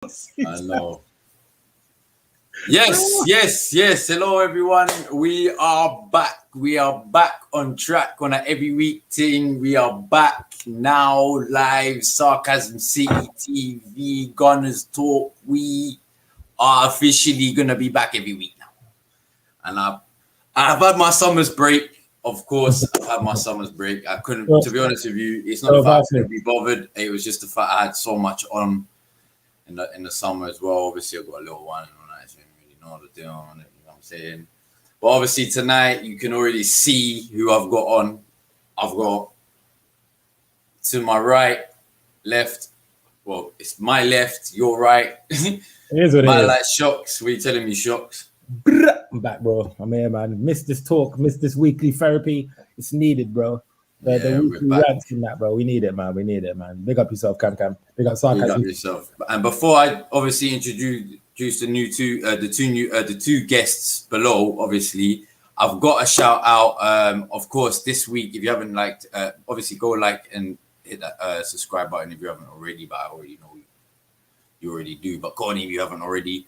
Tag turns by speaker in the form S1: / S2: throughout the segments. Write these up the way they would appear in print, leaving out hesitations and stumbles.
S1: I know. Yes. Hello, everyone. We are back. We are back on track on an every week thing. We are back now live. Sarcasm City TV, Gunners Talk. We are officially gonna be back every week now. And I've had my summer's break. Of course, I've had my summer's break. I couldn't, to be honest with you, it's not the fact I couldn't be bothered. It was just the fact I had so much on in the summer as well. Obviously, I've got a little one and all that. So I didn't really know what to do on it. You know what I'm saying? But obviously tonight you can already see who I've got on. I've got to my right, left. Well, it's my left, your right. It is what it is. Like Shocks. What are you telling me, Shocks?
S2: I'm back, bro. I'm here, man. Missed this talk, missed this weekly therapy. It's needed, bro. The weekly rants in that, bro. We need it, man. We need it, man. Big up yourself, Cam. Big up Sarcasm.
S1: Big up yourself. And before I obviously introduce the two guests below, obviously, I've got a shout out. Of course, this week, if you haven't liked, obviously go like and hit that subscribe button if you haven't already. But I already know you already do. But go on if you haven't already.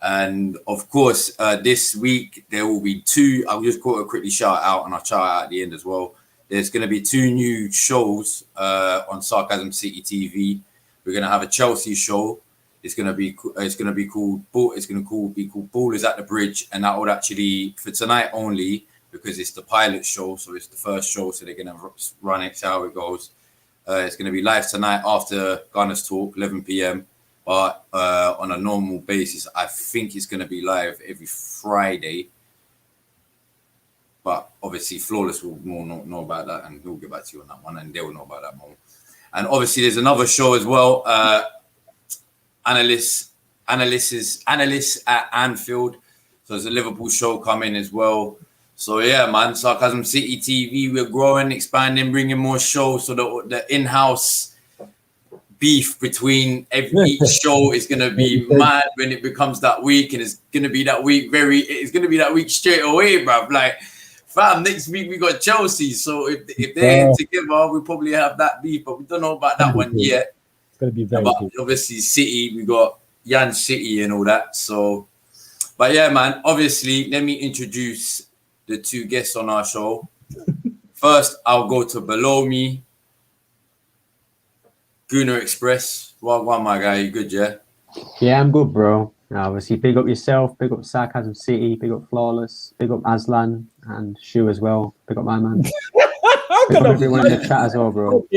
S1: And of course, this week there will be two. I'll just quickly shout out, and I'll shout out at the end as well. There's going to be two new shows on Sarcasm City TV. We're going to have a Chelsea show. It's going to be called Ball is at the Bridge, and that would actually for tonight only because it's the pilot show, so it's the first show. So they're going to run it, see how it goes. It's going to be live tonight after Gunners Talk, 11 p.m. But on a normal basis, I think it's going to be live every Friday. But obviously, Flawless will know about that, and he'll get back to you on that one, and they'll know about that more. And obviously, there's another show as well, Analysts at Anfield. So there's a Liverpool show coming as well. So yeah, man, Sarcasm City TV, we're growing, expanding, bringing more shows. So the in-house beef between each show is going to be mad when it becomes that week, and it's going to be that week straight away, bruv. Like, fam, next week we got Chelsea, so if they're together, we probably have that beef, but we don't know about that one yet.
S2: It's going to be very cool.
S1: Obviously, City, we got Jan City and all that. So, but yeah, man, obviously, let me introduce the two guests on our show. First, I'll go to below me. Gunner Express, what my guy? You good, yeah?
S3: Yeah, I'm good, bro. Obviously, big up yourself, big up Sarcasm City, big up Flawless, big up Aslan and Shu as well. Big up my man. Big up everyone in the chat as well, bro.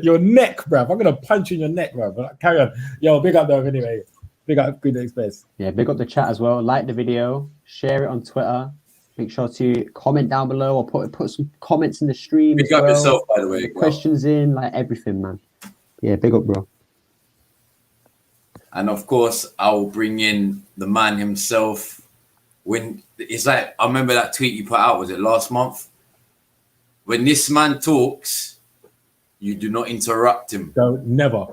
S2: Your neck, bro. I'm gonna punch you in your neck, bro. But carry on. Yo, big up though. Anyway, big up Gunner Express.
S3: Yeah, big up the chat as well. Like the video, share it on Twitter. Make sure to comment down below or put some comments in the stream.
S1: Big up yourself, by the way.
S3: Questions in, like everything, man. Yeah, big up, bro.
S1: And of course, I'll bring in the man himself. When it's like, I remember that tweet you put out, was it last month? When this man talks, you do not interrupt him.
S2: Never.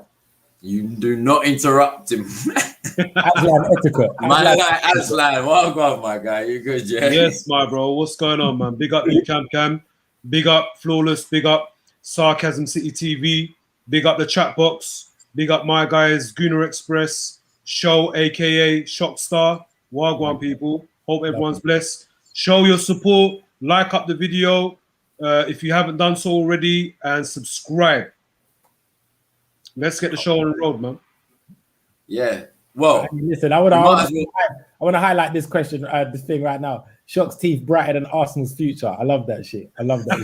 S1: You do not interrupt him.
S2: Aslan etiquette.
S1: Aslan, welcome, my guy. You good, yeah?
S4: Yes, my bro. What's going on, man? Big up you, Cam. Big up Flawless. Big up Sarcasm City TV. Big up the chat box. Big up my guys, Gunner Express, Show, aka Shockstar. Wagwan people. Hope everyone's blessed. Show your support. Like up the video if you haven't done so already, and subscribe. Let's get the show on the road, man.
S1: Yeah. Well,
S2: listen, I want to highlight this question, this thing right now. Shock's teeth brighter than Arsenal's future. I love that shit. I'm gonna
S1: get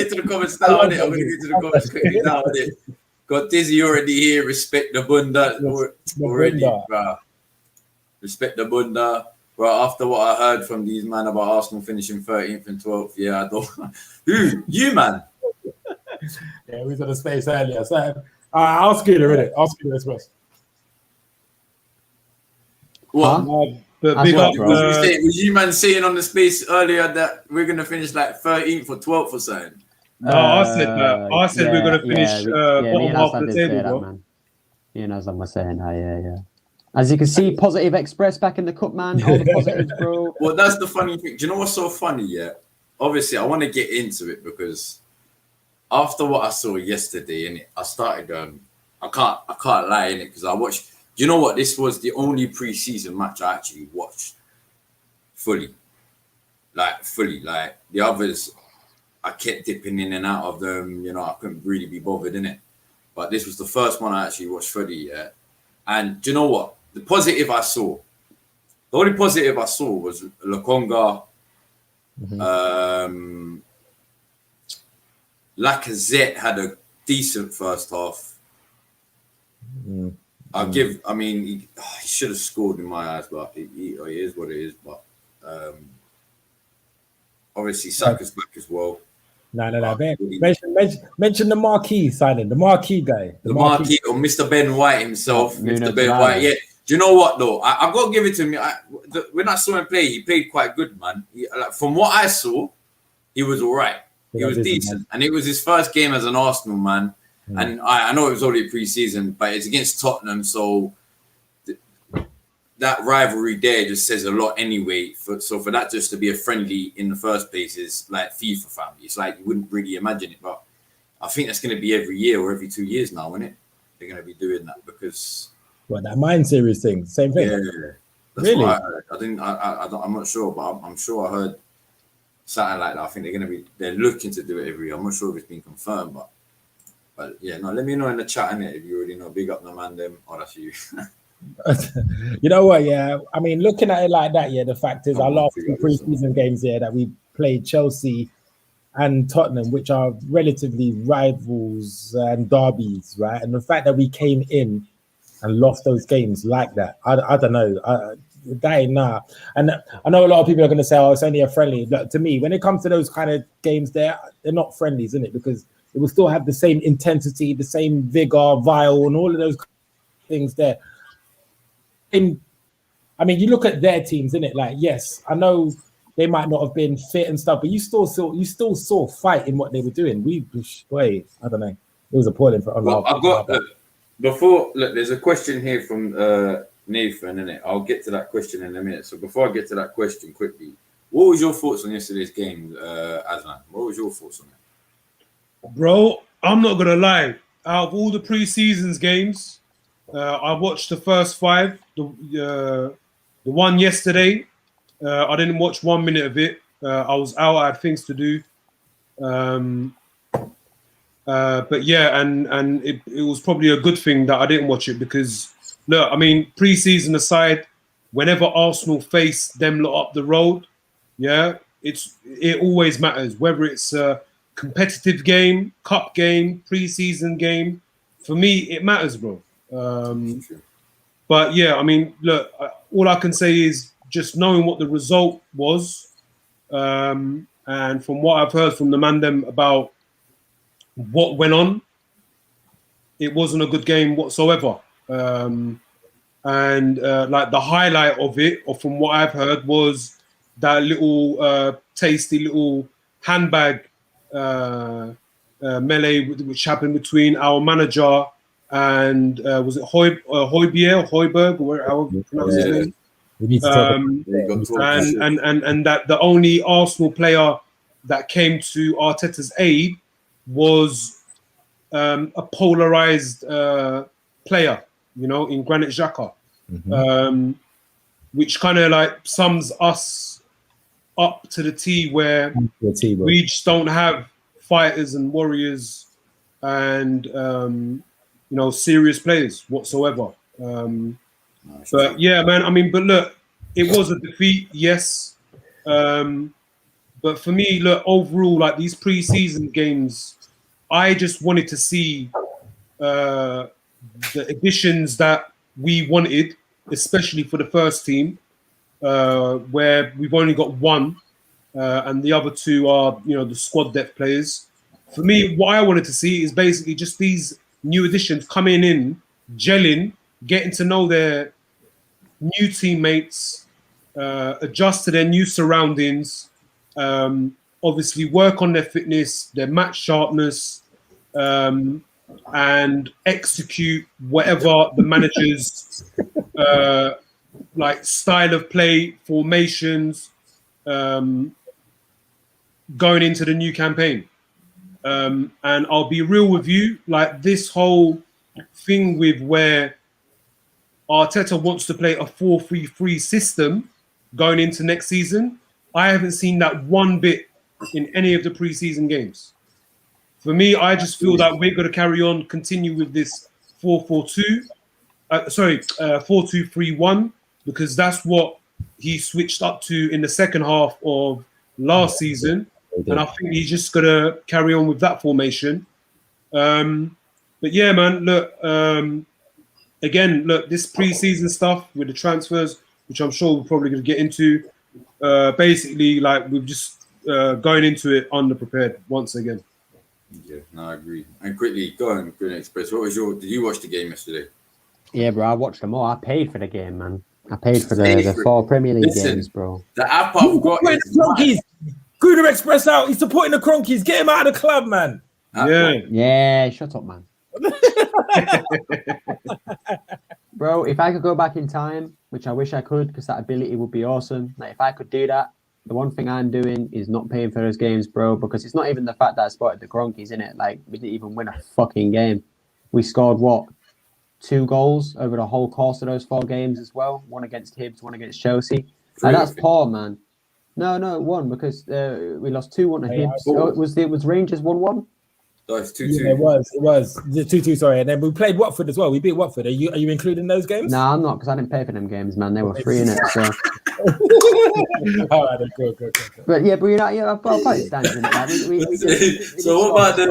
S1: to the comments now. I'm gonna get to the comments quickly now. Got Dizzy already here. Respect the bunda already, bro. Respect the bunda. Bro, after what I heard from these man about Arsenal finishing 13th and 12th, yeah, I don't. Who? You, man.
S2: Yeah, we was on the space earlier. So I'll scoot it. I'll scoot it first.
S1: What?
S4: But big up,
S1: was you man saying on the space earlier that we're gonna finish like 13th or 12th or something?
S4: No, I said that. I said we're gonna finish bottom half of the table, bro.
S3: Man. You know, as I was saying, yeah. As you can see, Positive Express back in the cup, man. All the positives, bro.
S1: Well, that's the funny thing. Do you know what's so funny? Yeah, obviously, I want to get into it because after what I saw yesterday, and I started going, I can't lie in it because I watched. Do you know what? This was the only pre-season match I actually watched fully. Like the others, I kept dipping in and out of them. You know, I couldn't really be bothered in it. But this was the first one I actually watched fully. Yeah. And do you know what? The only positive I saw was Lokonga. Lacazette had a decent first half. I mean, he should have scored in my eyes, but he is what it is. But obviously, Saka's back as well.
S2: No. Mention the marquee signing, the marquee guy.
S1: The marquee or Mr. Ben White himself. Mr. Ben White, yeah. Do you know what, though? I've got to give it to him. When I saw him play, he played quite good, man. From what I saw, he was all right. He was decent. And it was his first game as an Arsenal man. And I know it was only a pre-season, but it's against Tottenham, so that rivalry there just says a lot anyway. So for that just to be a friendly in the first place is like FIFA family. It's like you wouldn't really imagine it, but I think that's going to be every year or every 2 years now, isn't it? They're going to be doing that because
S2: that Mind Series thing, same thing.
S1: Yeah, that's
S2: really?
S1: What I didn't. I'm not sure, but I'm sure I heard something like that. I think they're looking to do it every year. I'm not sure if it's been confirmed, but yeah, no. Let me know in the chat, innit, if you already know. Big up the man, them. Oh, that's you.
S2: You know what? Yeah, I mean, looking at it like that, yeah. The fact is, our last two pre-season games here that we played Chelsea and Tottenham, which are relatively rivals and derbies, right? And the fact that we came in and lost those games like that, I don't know. That ain't nah. And I know a lot of people are going to say, "Oh, it's only a friendly." But to me, when it comes to those kind of games, they're not friendlies, isn't it? Because it will still have the same intensity, the same vigor, vile, and all of those things there. I mean, you look at their teams, innit? Like, yes, I know they might not have been fit and stuff, but you still saw fight in what they were doing. I don't know. It was appalling for.
S1: Well, I've got there's a question here from Nathan, innit? I'll get to that question in a minute. So before I get to that question, quickly, what was your thoughts on yesterday's game, Aslan? What was your thoughts on it?
S4: Bro, I'm not gonna lie. Out of all the pre-seasons games, I watched the first 5. The one yesterday, I didn't watch 1 minute of it. I was out. I had things to do. But yeah, and it was probably a good thing that I didn't watch it because look, I mean, pre-season aside, whenever Arsenal face them lot up the road, yeah, it always matters whether it's a competitive game, cup game, pre-season game. For me, it matters, bro. But yeah, I mean, look, all I can say is just knowing what the result was, and from what I've heard from the man them about what went on, it wasn't a good game whatsoever. And like the highlight of it, or from what I've heard, was that little tasty little handbag melee which happened between our manager and was it Hoiberg, or however you pronounce his name?
S2: We need to talk
S4: and that the only Arsenal player that came to Arteta's aid was a polarized player, you know, in Granit Xhaka, which kind of like sums us up to the T, where we just don't have fighters and warriors and you know, serious players whatsoever. But yeah, man, I mean, but look, it was a defeat, yes. But for me, look, overall, like these pre-season games, I just wanted to see the additions that we wanted, especially for the first team, where we've only got one, and the other 2 are, you know, the squad depth players. For me, what I wanted to see is basically just these new additions coming in, gelling, getting to know their new teammates, adjust to their new surroundings, obviously work on their fitness, their match sharpness, and execute whatever the manager's like style of play, formations, going into the new campaign. And I'll be real with you, like this whole thing with where Arteta wants to play a 4-3-3 system going into next season. I haven't seen that one bit in any of the preseason games. For me, I just feel that we're going to carry on, continue with this 4-2-3-1, because that's what he switched up to in the second half of last season. And I think he's just going to carry on with that formation. But yeah, man, look, again, look, this preseason stuff with the transfers, which I'm sure we're probably going to get into, basically, like, we've just going into it underprepared once again.
S1: Yeah, no, I agree. And quickly, go on, Green Express. Did you watch the game yesterday?
S3: Yeah, bro, I watched them all. I paid for the game, man. I paid for the 4 Premier League games, bro.
S1: The app I've got is
S2: Gooner Express out. He's supporting the Cronkies. Get him out of the club, man.
S3: Yeah, shut up, man. Bro, if I could go back in time, which I wish I could, because that ability would be awesome. Like, if I could do that, the one thing I'm doing is not paying for those games, bro, because it's not even the fact that I spotted the Cronkies, innit? Like, we didn't even win a fucking game. We scored, 2 goals over the whole course of those 4 games as well. 1 against Hibs, 1 against Chelsea. Like, that's poor, man. No, 1, because we lost 2-1 to Hibs. It was Rangers 1-1?
S1: No, it's 2-2.
S2: Yeah, it was 2-2, sorry. And then we played Watford as well. We beat Watford. Are you including those games?
S3: No, I'm not, because I didn't pay for them games, man. They were free in it, so...
S2: All right, good.
S3: But yeah, but I've got it stands in it. Like,
S1: so what about the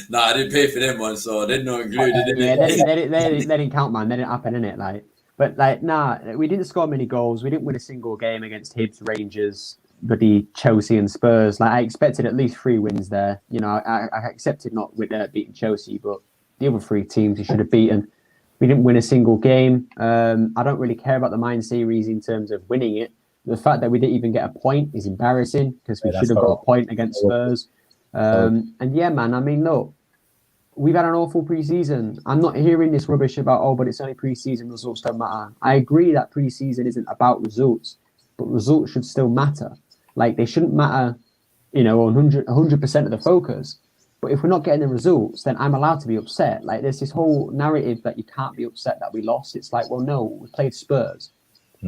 S1: Nah, I didn't pay for them ones, so they're not included.
S3: Yeah, they didn't count, man. They didn't happen in it, like. But like, nah, we didn't score many goals. We didn't win a single game against Hibs, Rangers, bloody Chelsea, and Spurs. Like, I expected at least 3 wins there. You know, I accepted not with beating Chelsea, but the other 3 teams we should have beaten. We didn't win a single game. I don't really care about the Mine series in terms of winning it. The fact that we didn't even get a point is embarrassing, because we should have got a point against Spurs. And yeah, man, I mean, look, we've had an awful preseason. I'm not hearing this rubbish about, but it's only preseason, results don't matter. I agree that preseason isn't about results, but results should still matter. Like, they shouldn't matter, 100% of the focus. But if we're not getting the results, then I'm allowed to be upset. Like, there's this whole narrative that you can't be upset that we lost. It's like, well, no, we played Spurs.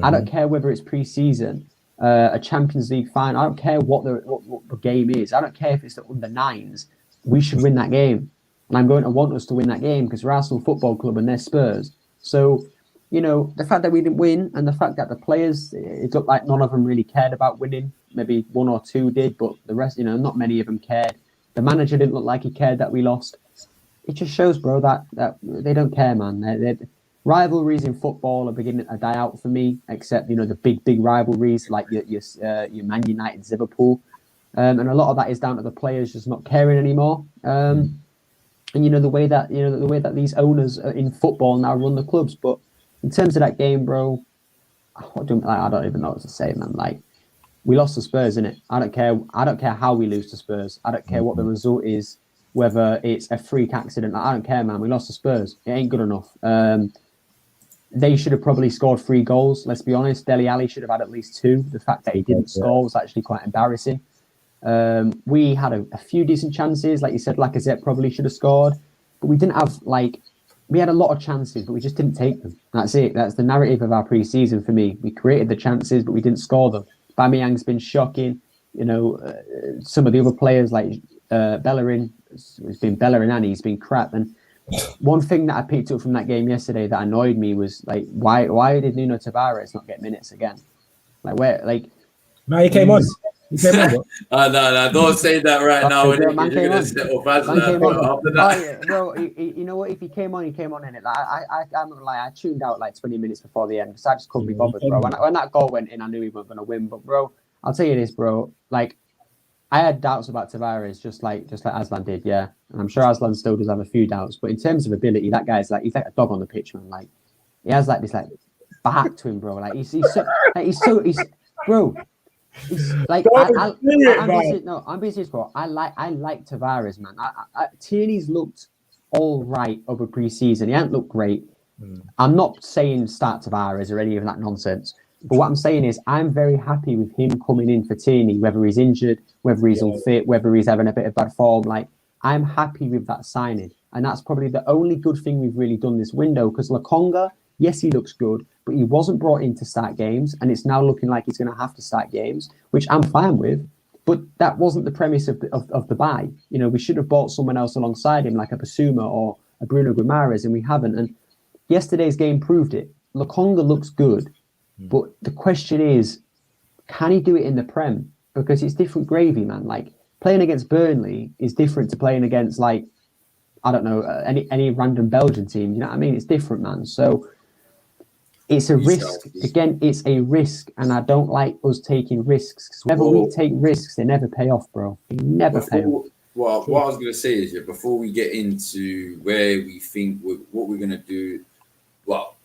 S3: I don't care whether it's pre-season, a Champions League final. I don't care what the game is. I don't care if it's the under-9s. We should win that game. And I'm going to want us to win that game, because we're Arsenal Football Club and they're Spurs. So, the fact that we didn't win, and the fact that the players, it looked like none of them really cared about winning. Maybe 1 or 2 did, but the rest, not many of them cared. The manager didn't look like he cared that we lost. It just shows, bro, that they don't care, man. Rivalries in football are beginning to die out for me, except, the big rivalries like your Man United, Liverpool. And a lot of that is down to the players just not caring anymore. And the way that these owners in football now run the clubs. But in terms of that game, bro, I don't even know what to say, man. Like, we lost to Spurs, innit? I don't care how we lose to Spurs. I don't care what the result is, whether it's a freak accident. I don't care, man. We lost to Spurs. It ain't good enough. They should have probably scored 3 goals. Let's be honest. Dele Alli should have had at least 2. The fact that he didn't score was actually quite embarrassing. We had a few decent chances. Like you said, Lacazette probably should have scored. But we didn't have, we had a lot of chances, but we just didn't take them. That's it. That's the narrative of our pre-season for me. We created the chances, but we didn't score them. Aubameyang's been shocking. Some of the other players like Bellerin, it's been Bellerin and he's been crap. And one thing that I picked up from that game yesterday that annoyed me was, like, why did Nuno Tavares not get minutes again? Like, where, like...
S2: No, he came on.
S1: No, don't say that right now. Bro,
S3: you know what? If he came on in it. Like, I'm not gonna lie, I tuned out like 20 minutes before the end because I just couldn't be bothered, bro. When that goal went in, I knew we weren't gonna win. But bro, I'll tell you this, bro. Like, I had doubts about Tavares, just like Aslan did, yeah. And I'm sure Aslan still does have a few doubts. But in terms of ability, that guy's he's like a dog on the pitch, man. Like, he has like this back to him, bro. Like he's bro. It's like I'm being serious, bro. I like Tavares, man. Tierney's looked all right over pre-season. He hasn't looked great. I'm not saying start Tavares or any of that nonsense. But what I'm saying is I'm very happy with him coming in for Tierney, whether he's injured, whether he's unfit, whether he's having a bit of bad form. Like, I'm happy with that signing. And that's probably the only good thing we've really done this window, because Lokonga, yes, he looks good, but he wasn't brought in to start games, and it's now looking like he's going to have to start games, which I'm fine with. But that wasn't the premise of the buy. You know, we should have bought someone else alongside him, like a Basuma or a Bruno Guimaraes, and we haven't. And yesterday's game proved it. Lokonga looks good, but the question is, can he do it in the Prem? Because it's different gravy, man. Like, playing against Burnley is different to playing against, like, I don't know, any random Belgian team. You know what I mean? It's different, man. So it's a risk. Again, it's a risk, and I don't like us taking risks. Whenever we take risks, they never pay off, bro. They never pay off.
S1: Well, what I was going to say is, before we get into where we think what we're going to do, well,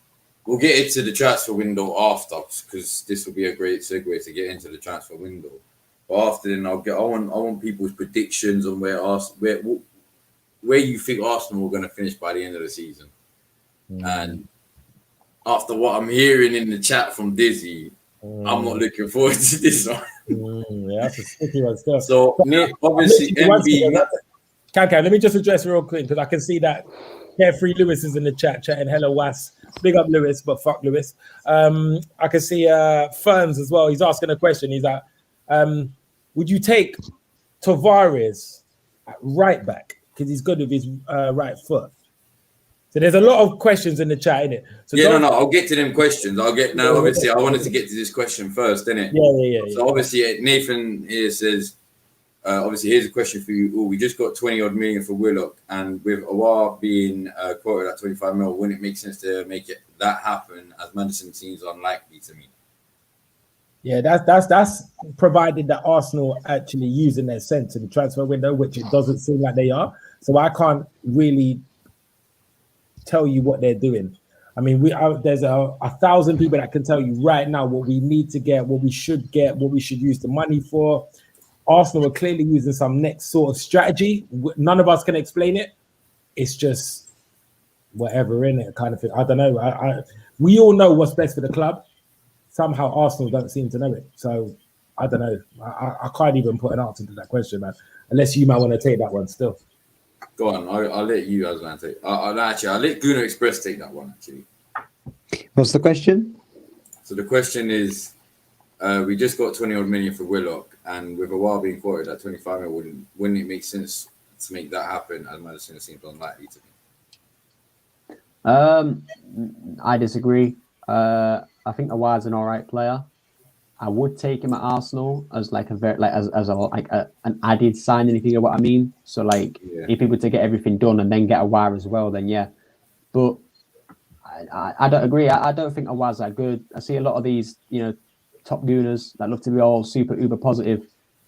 S1: we'll get into the transfer window after, because this will be a great segue to get into the transfer window. But after then, I want people's predictions on where you think Arsenal are going to finish by the end of the season. And after what I'm hearing in the chat from Dizzy, I'm not looking forward to this one.
S2: Yeah, that's a sticky one still.
S1: So, Nick, obviously, MB...
S2: Let me just address real quick, because I can see that Carefree Lewis is in the chat chatting, hello, Was. Big up Lewis, but fuck Lewis. I can see Ferns as well. He's asking a question. He's like, would you take Tavares at right back? Because he's good with his right foot. So there's a lot of questions in the chat, innit? So
S1: I'll get to them questions. Obviously, I wanted to get to this question first, innit?
S2: Yeah.
S1: So obviously, Nathan here says, obviously, here's a question for you. We just got 20 odd million for Willock, and with Awar being quoted at 25 mil, wouldn't it make sense to make that happen, as Madison seems unlikely to me?
S2: Yeah, that's provided that Arsenal actually using their sense in the transfer window, which it doesn't seem like they are. So I can't really tell you what they're doing. I mean, there's a 1,000 people that can tell you right now what we need to get, what we should use the money for. Arsenal are clearly using some next sort of strategy. None of us can explain it. It's just whatever in it kind of thing. I don't know. We all know what's best for the club. Somehow Arsenal don't seem to know it. So I don't know. I can't even put an answer to that question, man. Unless you might want to take that one still.
S1: Go on. I'll let you guys take. I'll let Gunner Express take that one. Actually.
S3: What's the question?
S1: So the question is, we just got 20 odd million for Willock, and with Awar being quoted at 25 million, wouldn't it make sense to make that happen? As Madison seems unlikely to me.
S3: I disagree. I think Awar's an all right player. I would take him at Arsenal as like an added signing, if you know what I mean. So like, if he were to get everything done and then get Awar as well, then yeah. But I don't agree. I don't think Awar's that good. I see a lot of these, top gooners that love to be all super uber positive.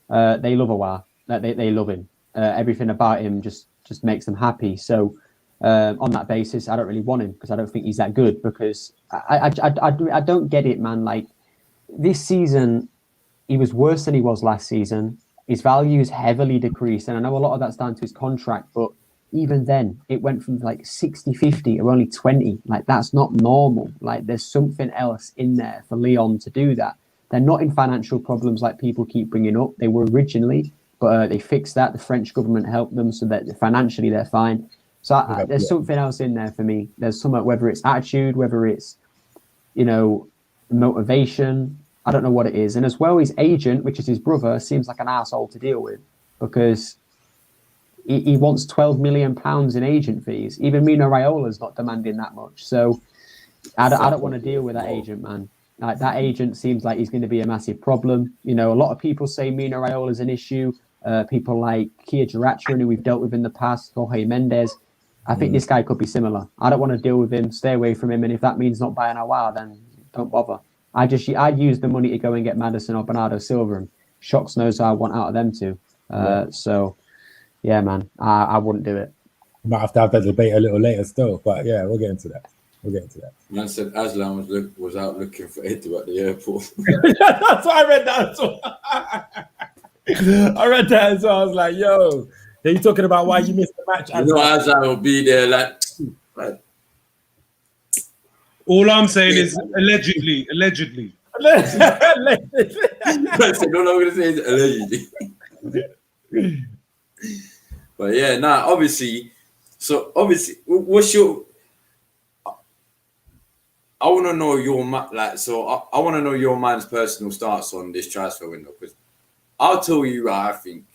S3: They love Awar. They love him. Everything about him just makes them happy. So on that basis, I don't really want him, because I don't think he's that good. Because I don't get it, man. Like, this season, he was worse than he was last season. His value is heavily decreased, and I know a lot of that's down to his contract, but even then, it went from like 60-50 to only 20. Like, that's not normal. Like, there's something else in there for Lyon to do that. They're not in financial problems like people keep bringing up. They were originally, but they fixed that. The French government helped them so that financially they're fine. So there's something else in there for me. There's something, whether it's attitude, whether it's, motivation. I don't know what it is. And as well, his agent, which is his brother, seems like an arsehole to deal with, because he wants £12 million in agent fees. Even Mino Raiola's not demanding that much. So I don't want to deal with that agent, man. Like, that agent seems like he's going to be a massive problem. A lot of people say Mino Raiola's an issue. People like Kia Jaracharan, who we've dealt with in the past, Jorge Mendes. I think this guy could be similar. I don't want to deal with him, stay away from him. And if that means not buying Awar, then don't bother. I'd use the money to go and get Maddison or Bernardo Silva, and Shocks knows how I want out of them too. So, yeah, man, I wouldn't do it.
S2: Might have to have that debate a little later still, but yeah, we'll get into that.
S1: Man said Aslan was out looking for Edu at the airport.
S2: That's why I read that as well. I read that as well. I was like, yo, are you talking about why you missed the match?
S1: Aslan will be there like
S4: all I'm saying is allegedly.
S1: Allegedly. All I'm going to say is allegedly. But yeah, obviously. So obviously, what's your? I want to know your I want to know your man's personal stance on this transfer window, because I'll tell you what I think.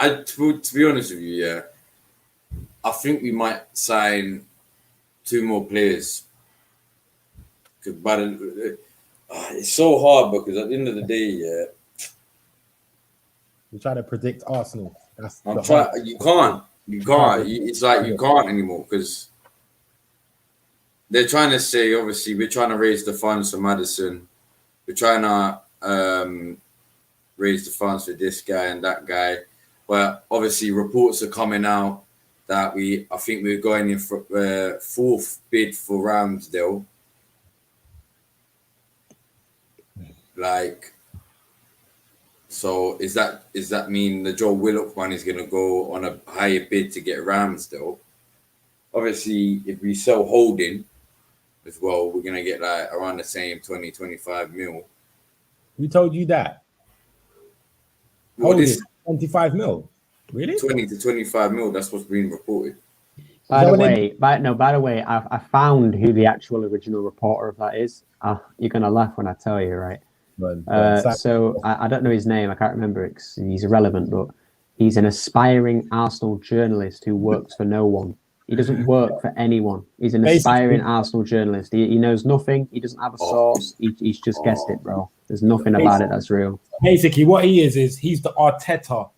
S1: To be honest with you, yeah, I think we might sign 2 more players. But it's so hard, because at the end of the day, yeah,
S2: You try to predict Arsenal.
S1: You can't. It's like you can't anymore, because they're trying to say, obviously, we're trying to raise the funds for Maddison. We're trying to raise the funds for this guy and that guy. But obviously, reports are coming out that I think we're going in for 4th bid for Ramsdale. So does that mean the Joe Willock one is going to go on a higher bid to get Ramsdale? Obviously, if we sell Holding as well, we're going to get like around the same 20-25 mil.
S2: Who told you that?
S1: Holding
S2: 25 mil. Really?
S1: 20 to 25 mil. That's what's being reported.
S3: By the way, I found who the actual original reporter of that is. You're gonna laugh when I tell you, right? So I don't know his name. I can't remember it 'cause he's irrelevant, but he's an aspiring Arsenal journalist who works for no one. He doesn't work for anyone. He's an aspiring Arsenal journalist. He knows nothing. He doesn't have a source. He's just guessed it, bro. There's nothing about it that's real.
S2: Basically, what he is he's the Arteta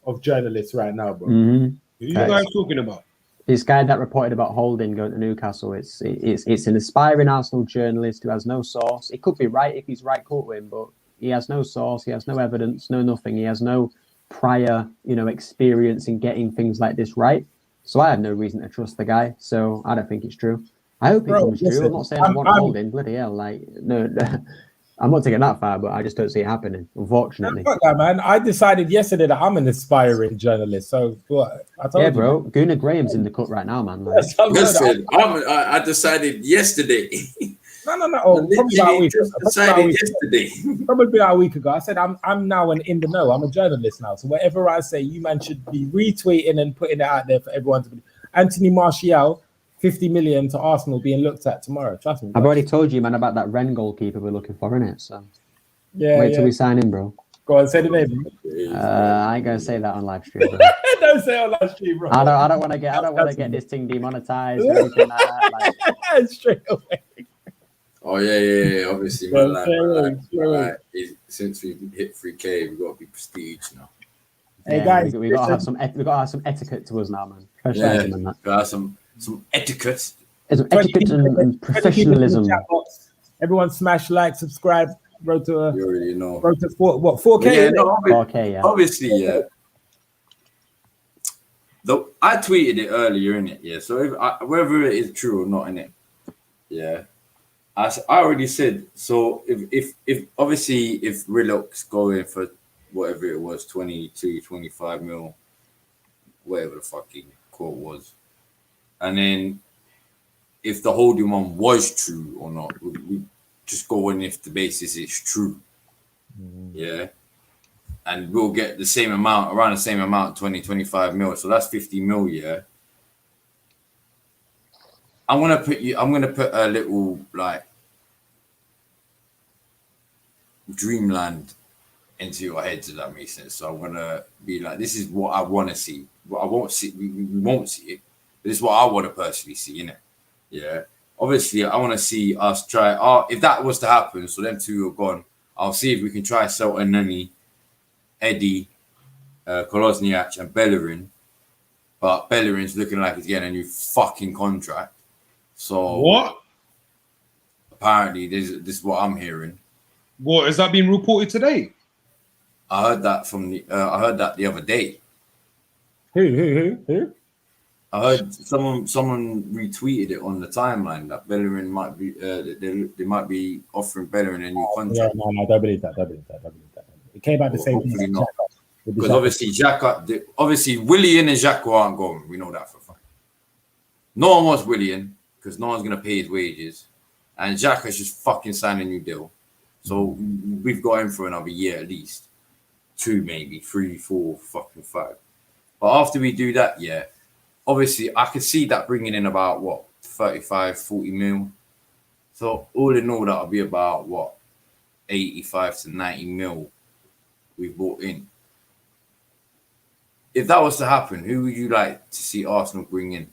S2: of journalists right now, bro.
S3: Mm-hmm.
S4: Who are you guys talking about?
S3: This guy that reported about Holding going to Newcastle, it's an aspiring Arsenal journalist who has no source. It could be right if he's right, could win, but he has no source. He has no evidence, no nothing. He has no prior, experience in getting things like this right. So I have no reason to trust the guy. So I don't think it's true. I hope it comes true. I'm not saying I want Holding. Bloody hell, no. I'm not taking that far, but I just don't see it happening, unfortunately.
S2: Fuck that, man. I decided yesterday that I'm an aspiring journalist. So what? I told you,
S3: bro. Gunnar Graham's in the cut right now, man.
S1: Listen, I decided yesterday.
S2: No. Probably about a week. Probably about a week ago. I said I'm now in the know. I'm a journalist now. So whatever I say, you man should be retweeting and putting it out there for everyone to be. Anthony Martial, 50 million to Arsenal being looked at tomorrow. Trust me.
S3: I've already told you, man, about that Ren goalkeeper we're looking for, innit? So wait till we sign him, bro.
S2: Go on, say the name.
S3: I ain't gonna say that on live stream, bro.
S2: Don't say it on live stream, bro.
S3: I don't want to get this thing demonetized or anything like that.
S2: Straight away.
S1: Oh yeah. Obviously, man. Since we hit 3K, we've got to be prestige now.
S2: Hey guys,
S3: we gotta have some etiquette to us now, man.
S1: Got some etiquette.
S3: Some etiquette and professionalism.
S2: Everyone smash like, subscribe. Road to
S1: you already know.
S2: Road to 4K.
S1: Yeah,
S3: 4K, yeah.
S1: Obviously, yeah. Though I tweeted it earlier, innit? Yeah. So whether it is true or not, innit? Yeah. I already said. So if obviously if Willock's going for whatever it was, 22, 25 mil, whatever the fucking quote was, and then if the Holding one was true or not, we just go on if the basis is true. Yeah. And we'll get the same amount, around the same amount, 20, 25 mil. So that's 50 mil, yeah. I'm gonna put a little like dreamland into your heads, if that makes sense. So I'm gonna be like, this is what I want to see. But I won't see. We won't see it. But this is what I want to personally see, innit? Yeah. Obviously, I want to see us try. If that was to happen, so them two are gone. I'll see if we can try sell Anani, Eddie, Kolosniak, and Bellerin. But Bellerin's looking like he's getting a new fucking contract. So
S4: what?
S1: Apparently, this is what I'm hearing.
S4: What is that being reported today?
S1: I heard that I heard that the other day.
S2: Who?
S1: I heard someone retweeted it on the timeline that Bellerin might be they might be offering Bellerin a new contract.
S2: Yeah, no, I don't believe that. It came out the same
S1: thing. Not. Because obviously Willian and Xhaka aren't going. We know that for a fact. No one wants Willian because no one's gonna pay his wages, and Xhaka's just fucking signed a new deal. So we've got him for another year at least. 2, maybe 3, 4, fucking 5. But after we do that, yeah, obviously I could see that bringing in about what 35, 40 mil. So all in all, that'll be about what 85 to 90 mil we brought in. If that was to happen, who would you like to see Arsenal bring in?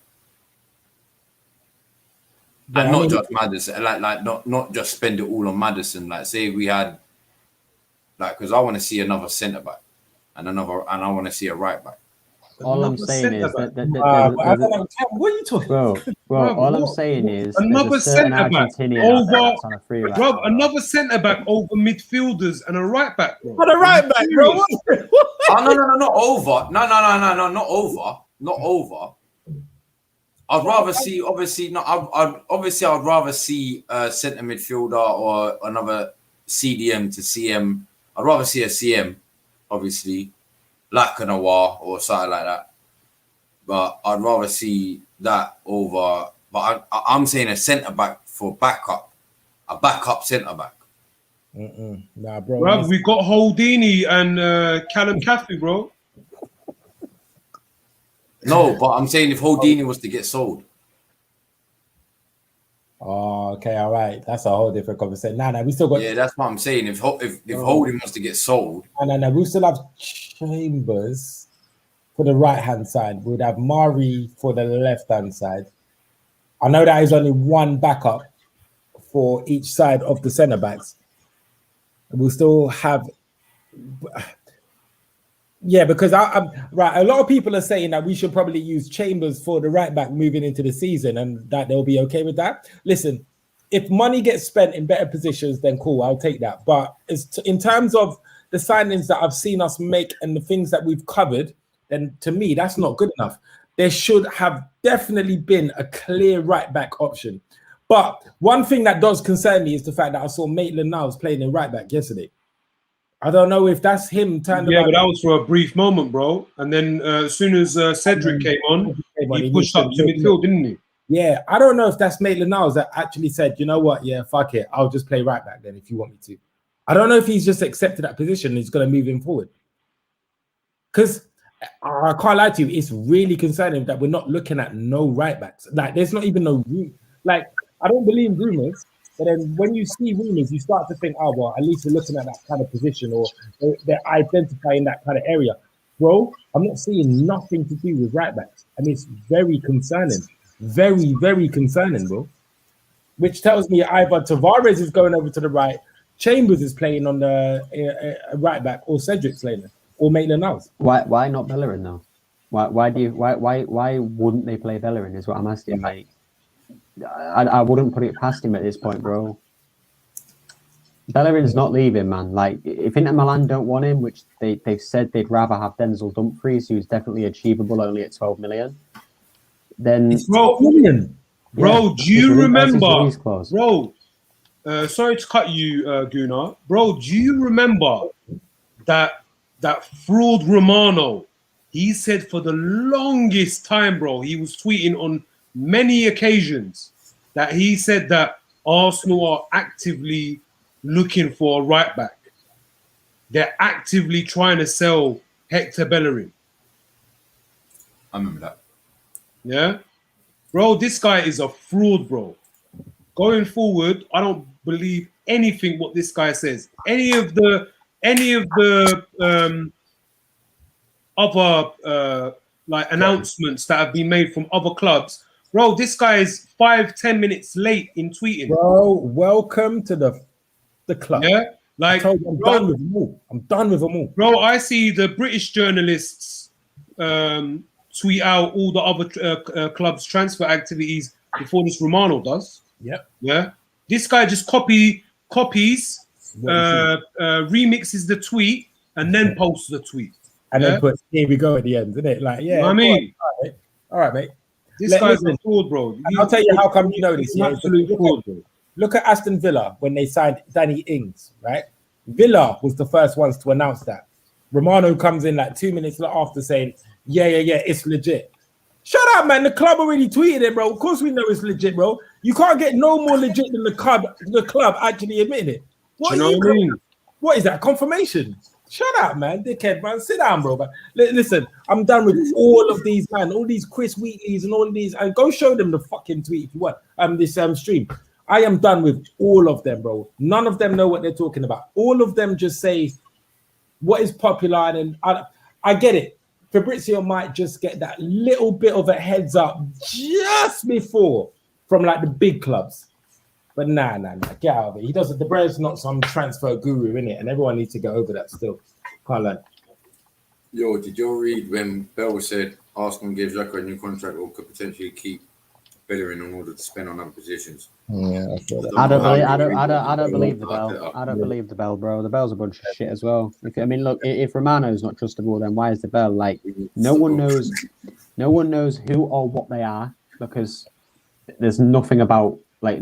S2: Yeah,
S1: and not just Maddison, like not just spend it all on Maddison. Like say we had, like, because I want to see another centre back and I want to see a right back.
S3: All I'm saying is that
S2: what are you talking
S3: about? Bro, all I'm saying is
S4: another centre back over another centre back over midfielders and a right back, bro.
S2: What a right back, bro?
S1: No, not over. No, not over. I'd rather see, I'd rather see a centre midfielder or another CDM to CM. I'd rather see a CM, obviously, like an Awar or something like that. But I'd rather see that over. But I'm saying a centre back for backup, a backup centre back.
S2: Nah, bro.
S4: Bro, we got Houdini and Callum Caffey, bro.
S1: No, but I'm saying if Houdini was to get sold.
S2: Oh, okay, all right. That's a whole different conversation. Nah, we still got.
S1: Yeah, that's what I'm saying. If Holding was to get sold.
S2: No, we still have Chambers for the right hand side. We'd have Mari for the left hand side. I know that is only one backup for each side of the centre backs. We'll still have. Yeah, because I'm right. A lot of people are saying that we should probably use Chambers for the right back moving into the season, and that they'll be okay with that. Listen, if money gets spent in better positions, then cool, I'll take that. But in terms of the signings that I've seen us make and the things that we've covered, then to me that's not good enough. There should have definitely been a clear right back option. But one thing that does concern me is the fact that I saw Maitland-Niles playing in right back yesterday. I don't know if that's him turned around.
S4: Yeah, but that was for a brief moment, bro. And then as soon as Cedric came on, he pushed up to midfield, didn't he?
S2: Yeah, I don't know if that's Maitland-Niles that actually said, you know what, yeah, fuck it, I'll just play right back then if you want me to. I don't know if he's just accepted that position and he's going to move him forward. Because I can't lie to you, it's really concerning that we're not looking at no right backs. Like, there's not even no room. Like, I don't believe rumours. But then when you see rumours, you start to think, oh, well, at least we're looking at that kind of position or they're identifying that kind of area. Bro, I'm not seeing nothing to do with right backs. And it's very concerning. Very, very concerning, bro. Which tells me either Tavares is going over to the right, Chambers is playing on the right back, or Cedric's playing or Maitland-Niles.
S3: Why not Bellerin, though? Why wouldn't they play Bellerin is what I'm asking. Like, I wouldn't put it past him at this point, bro. Bellerin's not leaving, man. Like, if Inter Milan don't want him, which they've said they'd rather have Denzel Dumfries, who's definitely achievable only at 12 million, then...
S2: It's 12 million?
S4: Bro, do you remember... Bro, sorry to cut you, Gunnar. Bro, do you remember that fraud Romano? He said for the longest time, bro, he was tweeting on many occasions that he said that Arsenal are actively looking for a right back. They're actively trying to sell Hector Bellerin.
S1: I remember that.
S4: Yeah? Bro, this guy is a fraud, bro. Going forward, I don't believe anything what this guy says. Any of the other like announcements that have been made from other clubs. Bro, this guy is 5-10 minutes late in tweeting.
S2: Bro, welcome to the club.
S4: Yeah, like
S2: I'm done with them all. I'm done with them all.
S4: Bro, I see the British journalists tweet out all the other clubs' transfer activities before this Romano does.
S2: Yep.
S4: Yeah. This guy just copies, remixes the tweet, and then posts the tweet.
S2: And then puts, here we go at the end, isn't it? Like, yeah.
S4: You know what I mean?
S2: All right, mate.
S4: This guy's a fraud, bro.
S2: I'll tell you how come you know this.
S4: Absolute fraud, bro.
S2: Look at Aston Villa when they signed Danny Ings, right? Villa was the first ones to announce that. Romano comes in like 2 minutes after saying, yeah, it's legit. Shut up, man. The club already tweeted it, bro. Of course we know it's legit, bro. You can't get no more legit than the club actually admitting it. What is that? Confirmation? Shut up, man, dickhead, man. Sit down, bro. But listen, I'm done with all of these, man. All these Chris Wheatleys and all of these. And go show them the fucking tweet if you want. This stream. I am done with all of them, bro. None of them know what they're talking about. All of them just say what is popular, and I get it. Fabrizio might just get that little bit of a heads up just before from like the big clubs. But nah, get out of it. He doesn't. The Brew's not some transfer guru, innit? And everyone needs to go over that still. Can't lie.
S1: Yo, did you read when Bell said Arsenal gave Xhaka a new contract or could potentially keep Bellerin in order to spend on other positions?
S2: Yeah, I saw that.
S3: I don't believe the Bell. I don't believe the Bell, bro. The Bell's a bunch of shit as well. Look, if Romano's not trustable, then why is the Bell? Like, no one knows who or what they are because there's nothing about. Like,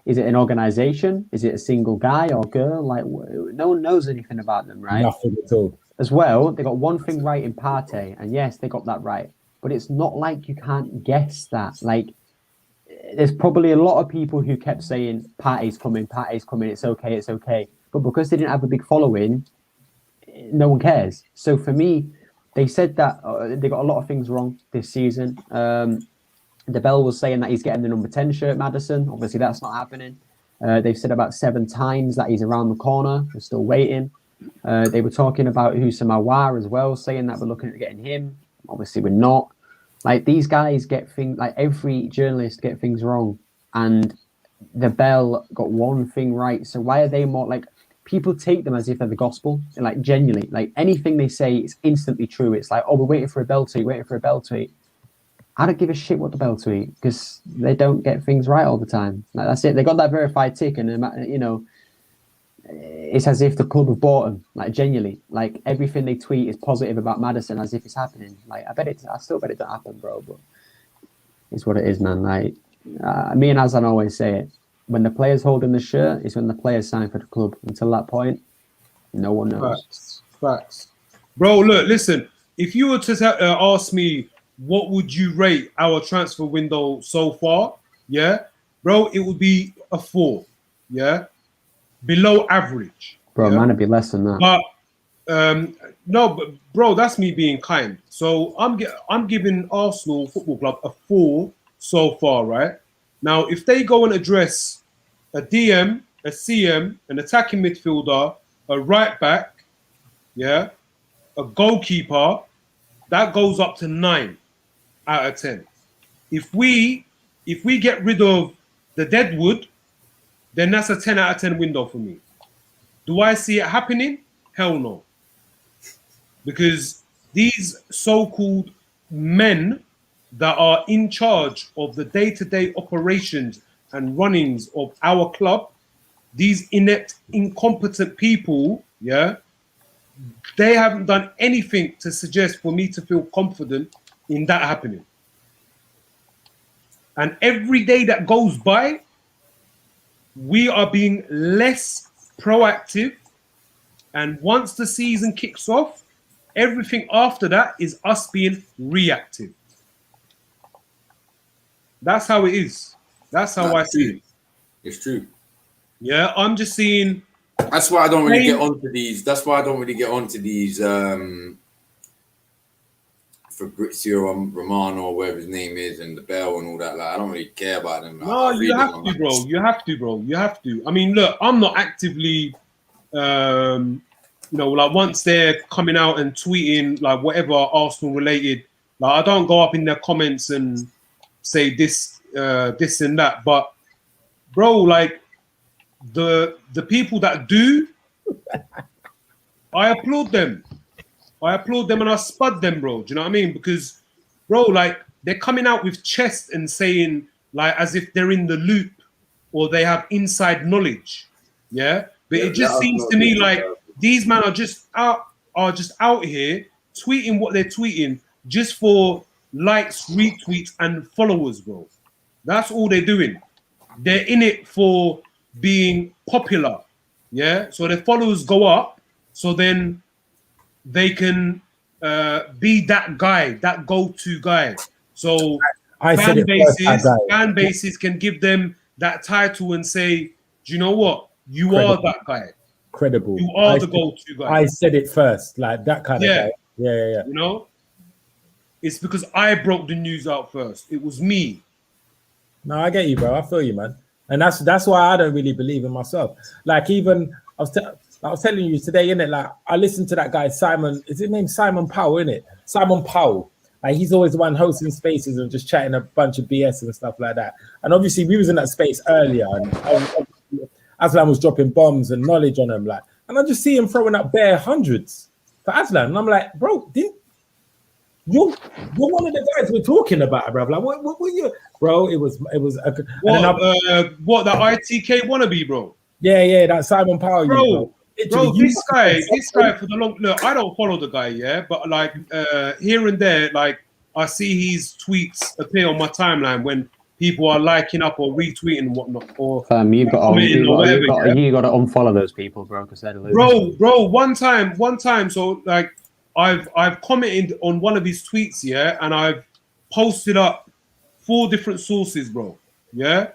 S3: is it an organization? Is it a single guy or girl? Like, no one knows anything about them, right?
S2: Nothing at all.
S3: As well, they got one thing right in Partey, and yes, they got that right. But it's not like you can't guess that. Like, there's probably a lot of people who kept saying, Partey's coming, it's okay. But because they didn't have a big following, no one cares. So for me, they said that they got a lot of things wrong this season. The Bell was saying that he's getting the number 10 shirt, Maddison. Obviously, that's not happening. They've said about 7 times that he's around the corner. We're still waiting. They were talking about Houssam Aouar as well, saying that we're looking at getting him. Obviously, we're not. Like, these guys get things, like every journalist get things wrong. And the Bell got one thing right. So why are they more like, people take them as if they're the gospel. And like, genuinely, like anything they say is instantly true. It's like, oh, we're waiting for a Bell tweet, I don't give a shit what the Bell tweet because they don't get things right all the time. Like, that's it. They got that verified tick, and it's as if the club have bought them. Like, genuinely, like everything they tweet is positive about Maddison, as if it's happening. Like, I still bet it don't happen, bro. But it's what it is, man. Like, me and Azan always say it: when the player's holding the shirt, it's when the players sign for the club. Until that point, no one knows.
S4: Facts. Bro, look, listen. If you were to ask me, what would you rate our transfer window so far? Yeah, bro, it would be a 4. Yeah, below average.
S3: Bro,
S4: yeah?
S3: Man, it'd be less than that.
S4: But no, but bro, that's me being kind. So I'm giving Arsenal Football Club a 4 so far, right? Now, if they go and address a DM, a CM, an attacking midfielder, a right back, yeah, a goalkeeper, that goes up to 9 out of 10. If we get rid of the Deadwood, then that's a 10 out of 10 window for me. Do I see it happening? Hell no. Because these so-called men that are in charge of the day-to-day operations and runnings of our club, these inept, incompetent people, yeah, they haven't done anything to suggest for me to feel confident in that happening. And every day that goes by, we are being less proactive. And once the season kicks off, everything after that is us being reactive. That's how it is. That's how I see it.
S1: It's true.
S4: Yeah, I'm just seeing.
S1: That's why I don't really get onto these. That's why I don't really get onto these Fabrizio Romano or whatever his name is and the Bell and all that. Like, I don't really care about them. Like,
S4: no, you have to, bro. You have to, bro. You have to. I mean, look, I'm not actively, like once they're coming out and tweeting like whatever Arsenal related, like I don't go up in their comments and say this and that. But bro, like the people that do, I applaud them. And I spud them, bro. Do you know what I mean? Because, bro, like they're coming out with chest and saying like as if they're in the loop or they have inside knowledge. Yeah, but it just seems to me like these men are just out here tweeting what they're tweeting just for likes, retweets, and followers, bro. That's all they're doing. They're in it for being popular. Yeah, so their followers go up, so then they can be that guy, that go-to guy. So fan bases can give them that title and say, do you know what? You are that guy.
S2: credible.
S4: You are the go-to guy.
S2: I said it first, like that kind of guy. Yeah.
S4: You know, it's because I broke the news out first. It was me.
S2: No, I get you, bro. I feel you, man. And that's why I don't really believe in myself. Like even I was telling you today, innit? Like I listened to that guy Simon. Is his name Simon Powell? Innit? Simon Powell. Like he's always the one hosting spaces and just chatting a bunch of BS and stuff like that. And obviously we was in that space earlier, and Aslan was dropping bombs and knowledge on him, like, and I just see him throwing up bare hundreds for Aslan, and I'm like, bro, you're one of the guys we're talking about, bro. Like, what were you, bro? It was what
S4: the ITK wannabe, bro?
S2: Yeah, that Simon Powell,
S4: bro, this guy for the long look. I don't follow the guy, yeah, but like here and there, like I see his tweets appear on my timeline when people are liking up or retweeting and whatnot, or
S3: you got to unfollow those people, bro, because they're
S4: bro. One time, so like I've commented on one of his tweets, yeah, and I've posted up 4 different sources, bro, yeah,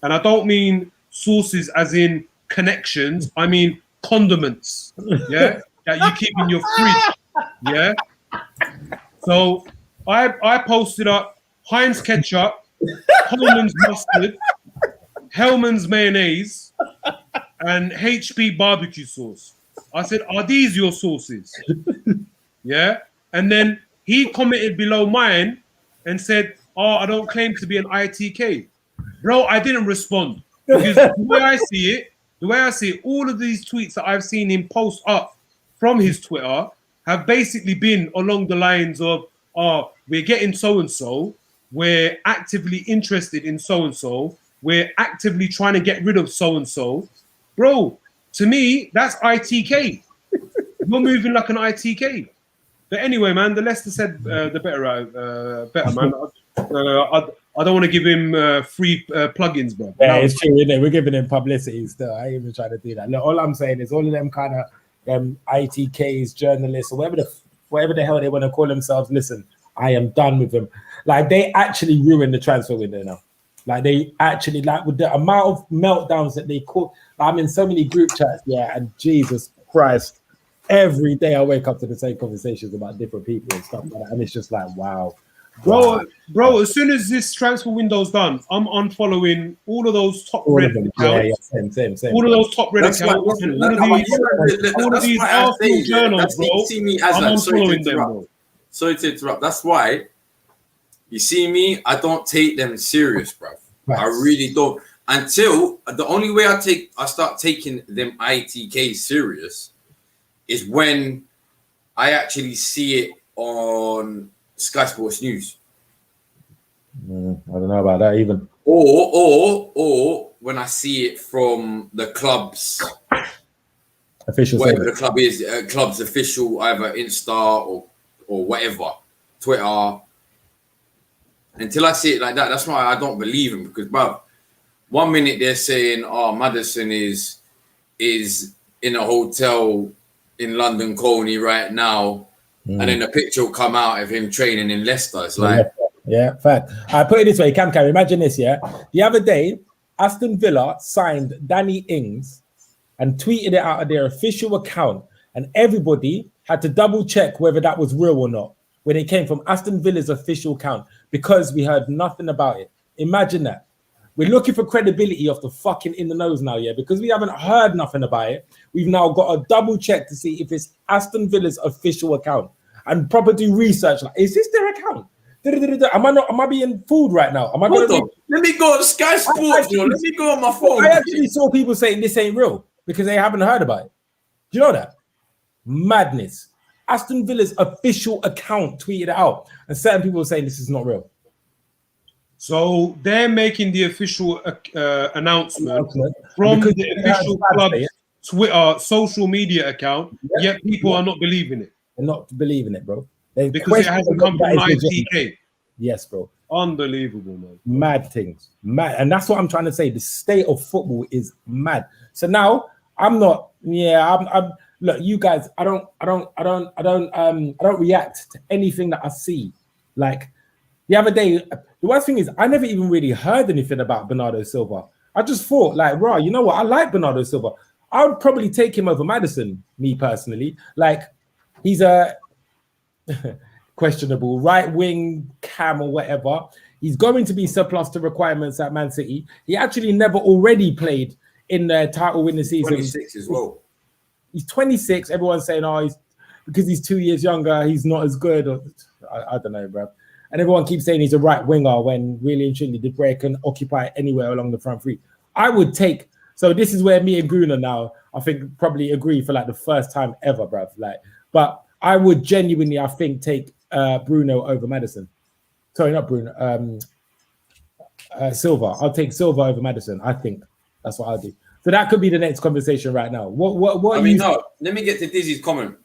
S4: and I don't mean sources as in connections, I mean condiments, yeah, that you keep in your fridge, yeah. So I posted up Heinz ketchup, Coleman's mustard, Hellman's mayonnaise, and HP barbecue sauce. I said, are these your sauces? Yeah. And then he commented below mine and said, oh, I don't claim to be an ITK. Bro, I didn't respond. Because the way I see it, all of these tweets that I've seen him post up from his Twitter have basically been along the lines of, oh, we're getting so-and-so, we're actively interested in so-and-so, we're actively trying to get rid of so-and-so. Bro, to me, that's ITK. You're moving like an ITK. But anyway, man, the less said, the better, man. I don't want to give him free plugins, bro.
S2: Yeah, it's true, isn't it? We're giving him publicity still. I ain't even trying to do that. Look, all I'm saying is all of them kind of ITKs, journalists, or whatever the hell they want to call themselves, listen, I am done with them. Like, they actually ruined the transfer window now. Like, they actually, like, with the amount of meltdowns that they call, I'm in so many group chats, yeah, and Jesus Christ, every day I wake up to the same conversations about different people and stuff like that, and it's just like, wow.
S4: Bro, as soon as this transfer window's done, I'm unfollowing all of those top red accounts.
S2: Yeah, same.
S4: All of those top red accounts. All of these Arsenal journals, bro. I'm unfollowing them, bro.
S1: Sorry to interrupt. That's why, you see me, I don't take them serious, bro. Right. I really don't. Until the only way I start taking them ITK serious is when I actually see it on Sky Sports News.
S2: I don't know about that even.
S1: Or when I see it from the club's
S2: official,
S1: whatever the club is, club's official, either Insta or whatever, Twitter. Until I see it like that, that's why I don't believe him. Because, bro, 1 minute they're saying, "Oh, Maddison is in a hotel in London Colney right now," and then the picture will come out of him training in Leicester. It's like,
S2: yeah, fact. I put it this way, Cam. Imagine this, yeah. The other day, Aston Villa signed Danny Ings and tweeted it out of their official account, and everybody had to double check whether that was real or not when it came from Aston Villa's official account, because we heard nothing about it. Imagine that. We're looking for credibility off the fucking in the nose now, yeah, because we haven't heard nothing about it. We've now got to double check to see if it's Aston Villa's official account and proper do research. Like, is this their account? Am I being fooled right now? Let
S1: me go on Sky Sports, let me go on my phone.
S2: I actually saw people saying this ain't real because they haven't heard about it. Do you know that? Madness. Aston Villa's official account tweeted it out, and certain people were saying this is not real.
S4: So they're making the official announcement from the official club's Twitter social media account, yet people are not believing it.
S2: They're not believing it, bro.
S4: Because it hasn't come from ITK.
S2: Yes, bro.
S4: Unbelievable, man.
S2: Mad things. Mad. And that's what I'm trying to say. The state of football is mad. So now I'm look, you guys, I don't react to anything that I see. Like the other day, the worst thing is I never even really heard anything about Bernardo Silva. I just thought, like, you know what? I like Bernardo Silva. I would probably take him over Maddison, me personally. Like, he's a questionable right wing cam or whatever. He's going to be surplus to requirements at Man City. He actually never already played in the title winning season.
S1: 26 as well.
S2: He's 26. Everyone's saying, oh, because he's 2 years younger, he's not as good. Or, I don't know, bro. And everyone keeps saying he's a right winger when really and truly De Bruyne can occupy anywhere along the front three. I would take. So this is where me and Gruner now, I think, probably agree for like the first time ever, bruv. Like, but I would genuinely, I think, take Bruno over Maddison. Sorry, not Bruno. Silva. I'll take Silva over Maddison. I think that's what I'll do. So that could be the next conversation right now. What?
S1: I mean, no. Let me get to Dizzy's comment.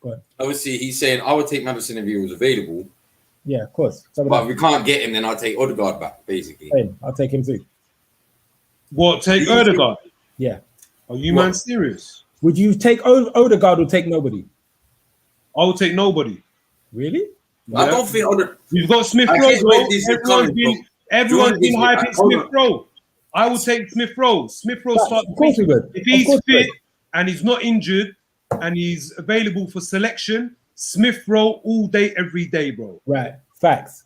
S2: Go ahead.
S1: Obviously, he's saying I would take Maddison if he was available.
S2: Yeah, of course.
S1: But if we can't get him, then I'll take Odegaard back, basically.
S2: Same. I'll take him too.
S4: What, take Odegaard?
S2: Yeah.
S4: Are you man serious?
S2: Would you take Odegaard or take nobody?
S4: I would take nobody.
S2: Really?
S1: I don't think
S4: You've got Smith Rowe. Everyone's been hyping Smith Rowe. I would take Smith Rowe. Smith Rowe starts.
S2: Of course we would.
S4: If he's fit and he's not injured and he's available for selection, Smith Rowe all day, every day, bro.
S2: Right. Facts.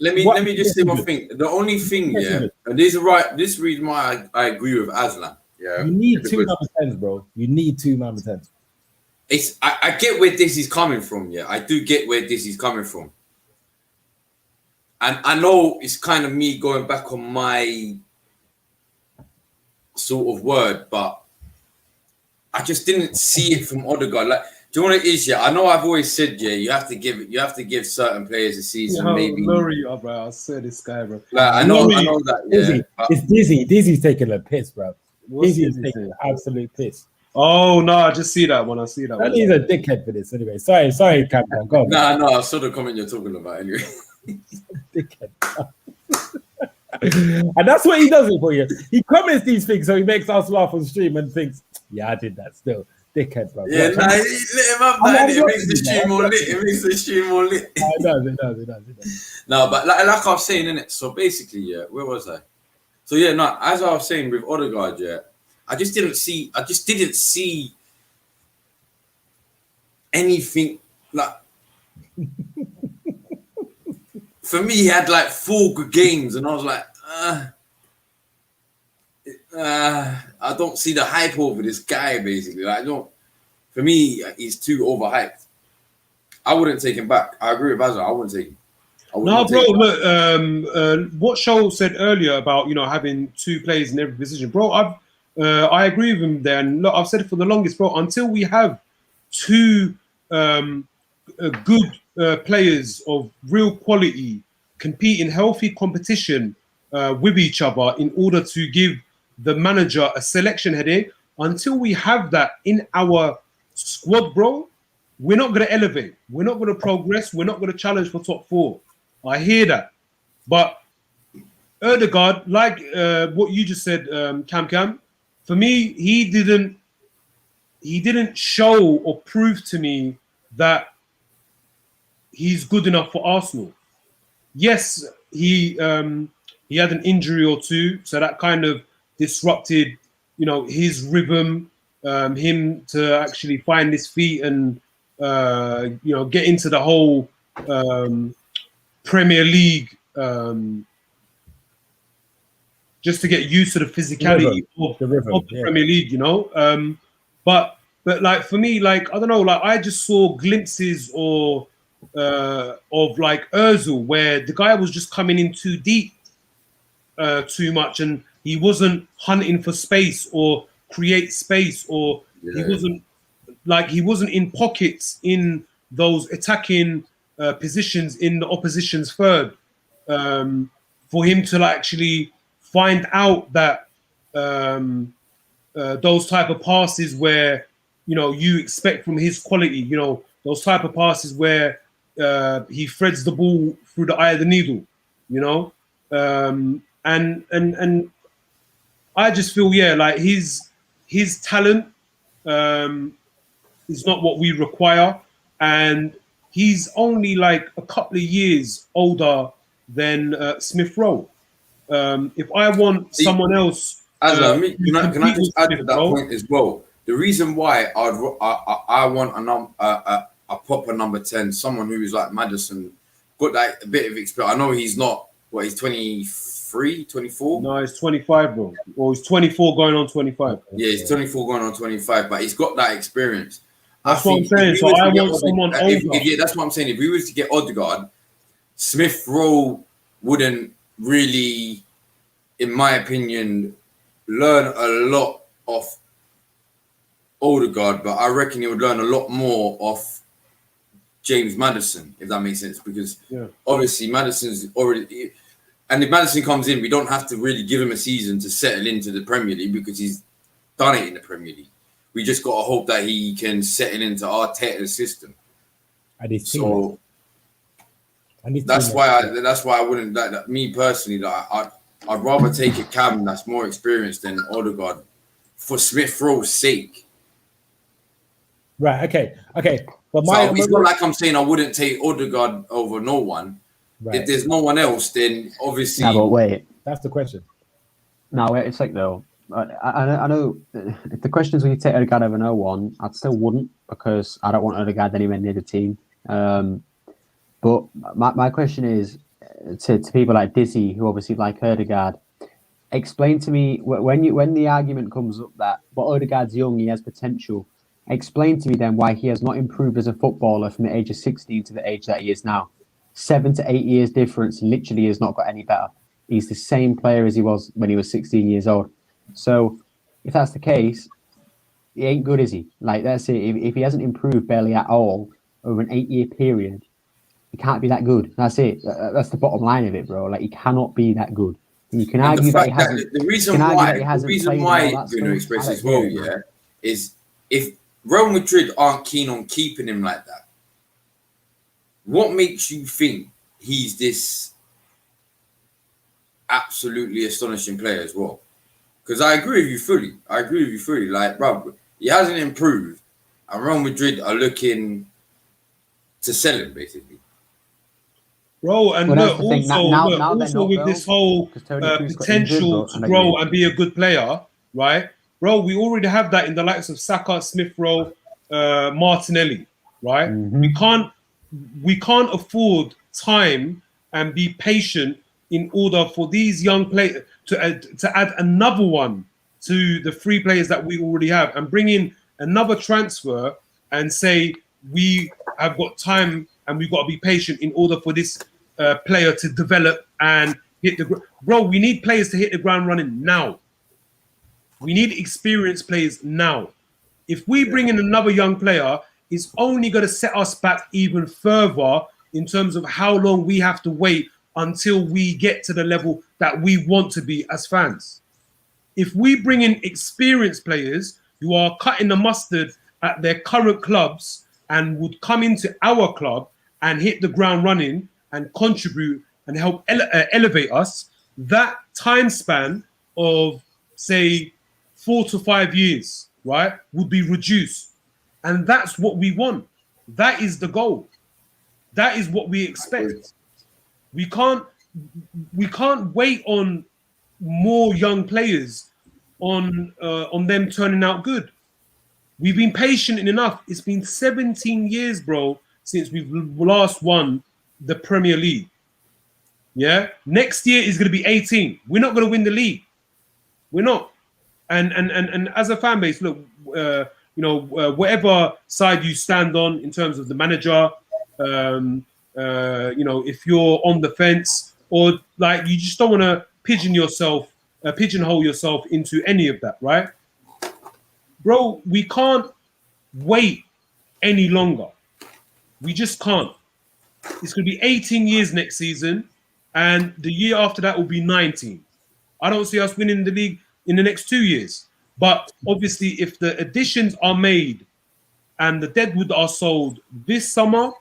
S1: Let me just say one thing. The only thing, and this is right. This reason why I agree with Aslan. Yeah,
S2: you need two number 10s, bro. You need two number 10s.
S1: I get where this is coming from. Yeah, I do get where this is coming from, and I know it's kind of me going back on my sort of word, but I just didn't see it from Odegaard. Like, do you know what it is? Yeah, I know I've always said, yeah, you have to give certain players a season. Maybe.
S4: Lorry, bro. I said this guy, bro.
S1: Like, I know that. Yeah,
S2: it's Dizzy. Dizzy's taking a piss, bro. Dizzy's taking an absolute piss.
S4: Oh no, I just see that one. I see that one.
S2: He's a dickhead for this, anyway. Sorry, Captain. Go on.
S1: No, I saw the comment you're talking about anyway.
S2: Dickhead. And that's what he does it for you. He comments these things, so he makes us laugh on stream and thinks, "Yeah, I did that." Still, dickhead, bro.
S1: Yeah, let him up. It makes the stream more lit. It makes the stream more lit.
S2: It does.
S1: No, but like I was saying, innit? So basically, yeah, where was I? So yeah, no, as I was saying with Odegaard, yeah, I just didn't see anything like. For me, he had like 4 good games, and I was like, I don't see the hype over this guy. Basically, like, I don't. For me, he's too overhyped. I wouldn't take him back. I agree with Basil. I wouldn't take him.
S4: No, bro. Look, what Shoal said earlier about having 2 players in every position, bro. I agree with him there. And look, I've said it for the longest, bro. Until we have 2 good players of real quality compete in healthy competition with each other in order to give the manager a selection headache, until we have that in our squad, bro, we're not going to elevate. We're not going to progress. We're not going to challenge for top 4. I hear that. But Odegaard, like what you just said, Cam, for me, he didn't show or prove to me that he's good enough for Arsenal. Yes, he had an injury or 2, so that kind of disrupted, his rhythm, him to actually find his feet and get into the whole Premier League, just to get used to the physicality of the Premier League, But like for me, like I don't know, like I just saw glimpses of like Özil, where the guy was just coming in too deep, too much, and he wasn't hunting for space or create space, or he wasn't in pockets in those attacking positions in the opposition's third, for him to actually find out that those type of passes where you expect from his quality, those type of passes where he threads the ball through the eye of the needle, and I just feel like his talent is not what we require, and he's only like a couple of years older than Smith Rowe. If I want someone else
S1: Can I just add to that
S4: bro.
S1: point as well? The reason why I want a proper number 10, someone who is like Maddison, got that a bit of experience. I know he's not, he's 23, 24?
S4: No, he's 25, bro. Or he's 24 going on 25.
S1: Yeah, he's 24 going on 25, but he's got that experience.
S4: That's what I'm saying. So I want someone older.
S1: That's what I'm saying. If we was to get Odegaard, Smith Rowe wouldn't really, in my opinion, learn a lot of Odegaard, but I reckon he would learn a lot more of James Maddison, if that makes sense, because obviously Maddison's already, and if Maddison comes in, we don't have to really give him a season to settle into the Premier League because he's done it in the Premier League. We just got to hope that he can settle into Arteta's system. So that's why I wouldn't, me personally, I'd rather take a Cam that's more experienced than Odegaard for Smith Rowe's sake.
S2: Right. Okay. But
S1: it's not like I'm saying I wouldn't take Odegaard over no one. Right. If there's no one else, then obviously.
S3: No, but wait.
S2: That's the question.
S3: No, wait a sec though. I know if the question is will you take Odegaard over no one, I still wouldn't because I don't want Odegaard anywhere near the team. But my question is to people like Dizzy who obviously like Odegaard. Explain to me when the argument comes up that Odegaard's young, he has potential. Explain to me then why he has not improved as a footballer from the age of 16 to the age that he is now. 7 to 8 years difference, literally has not got any better. He's the same player as he was when he was 16 years old. So if that's the case, he ain't good, is he? Like, that's it. If he hasn't improved barely at all over an 8-year period, he can't be that good. That's it. That's the bottom line of it, bro. Like, he cannot be that good. And you can argue that he hasn't.
S1: The reason why Bruno expressed as well, is if Real Madrid aren't keen on keeping him like that, what makes you think he's this absolutely astonishing player as well? Because I agree with you fully. Like, bro, he hasn't improved, and Real Madrid are looking to sell him, basically.
S4: Bro, and look, also with this whole potential to grow and be a good player, right? Bro, we already have that in the likes of Saka, Smith Rowe, Martinelli, right?
S3: Mm-hmm.
S4: We can't afford time and be patient in order for these young players to add another one to the 3 players that we already have and bring in another transfer and say we have got time and we've got to be patient in order for this player to develop and hit the ground. Bro, we need players to hit the ground running now. We need experienced players now. If we bring in another young player, it's only going to set us back even further in terms of how long we have to wait until we get to the level that we want to be as fans. If we bring in experienced players who are cutting the mustard at their current clubs and would come into our club and hit the ground running and contribute and help elevate us, that time span of, say, 4 to 5 years, right, would be reduced. And that's what we want. That is the goal. That is what we expect. We can't wait on more young players on them turning out good. We've been patient enough. It's been 17 years, bro, since we've last won the Premier League. Yeah, next year is going to be 18. We're not going to win the league. We're not. And as a fan base, look, whatever side you stand on in terms of the manager, if you're on the fence or like you just don't want to pigeonhole yourself into any of that, right? Bro, we can't wait any longer. We just can't. It's going to be 18 years next season, and the year after that will be 19. I don't see us winning the league in the next 2 years. But obviously, if the additions are made and the deadwood are sold this summer,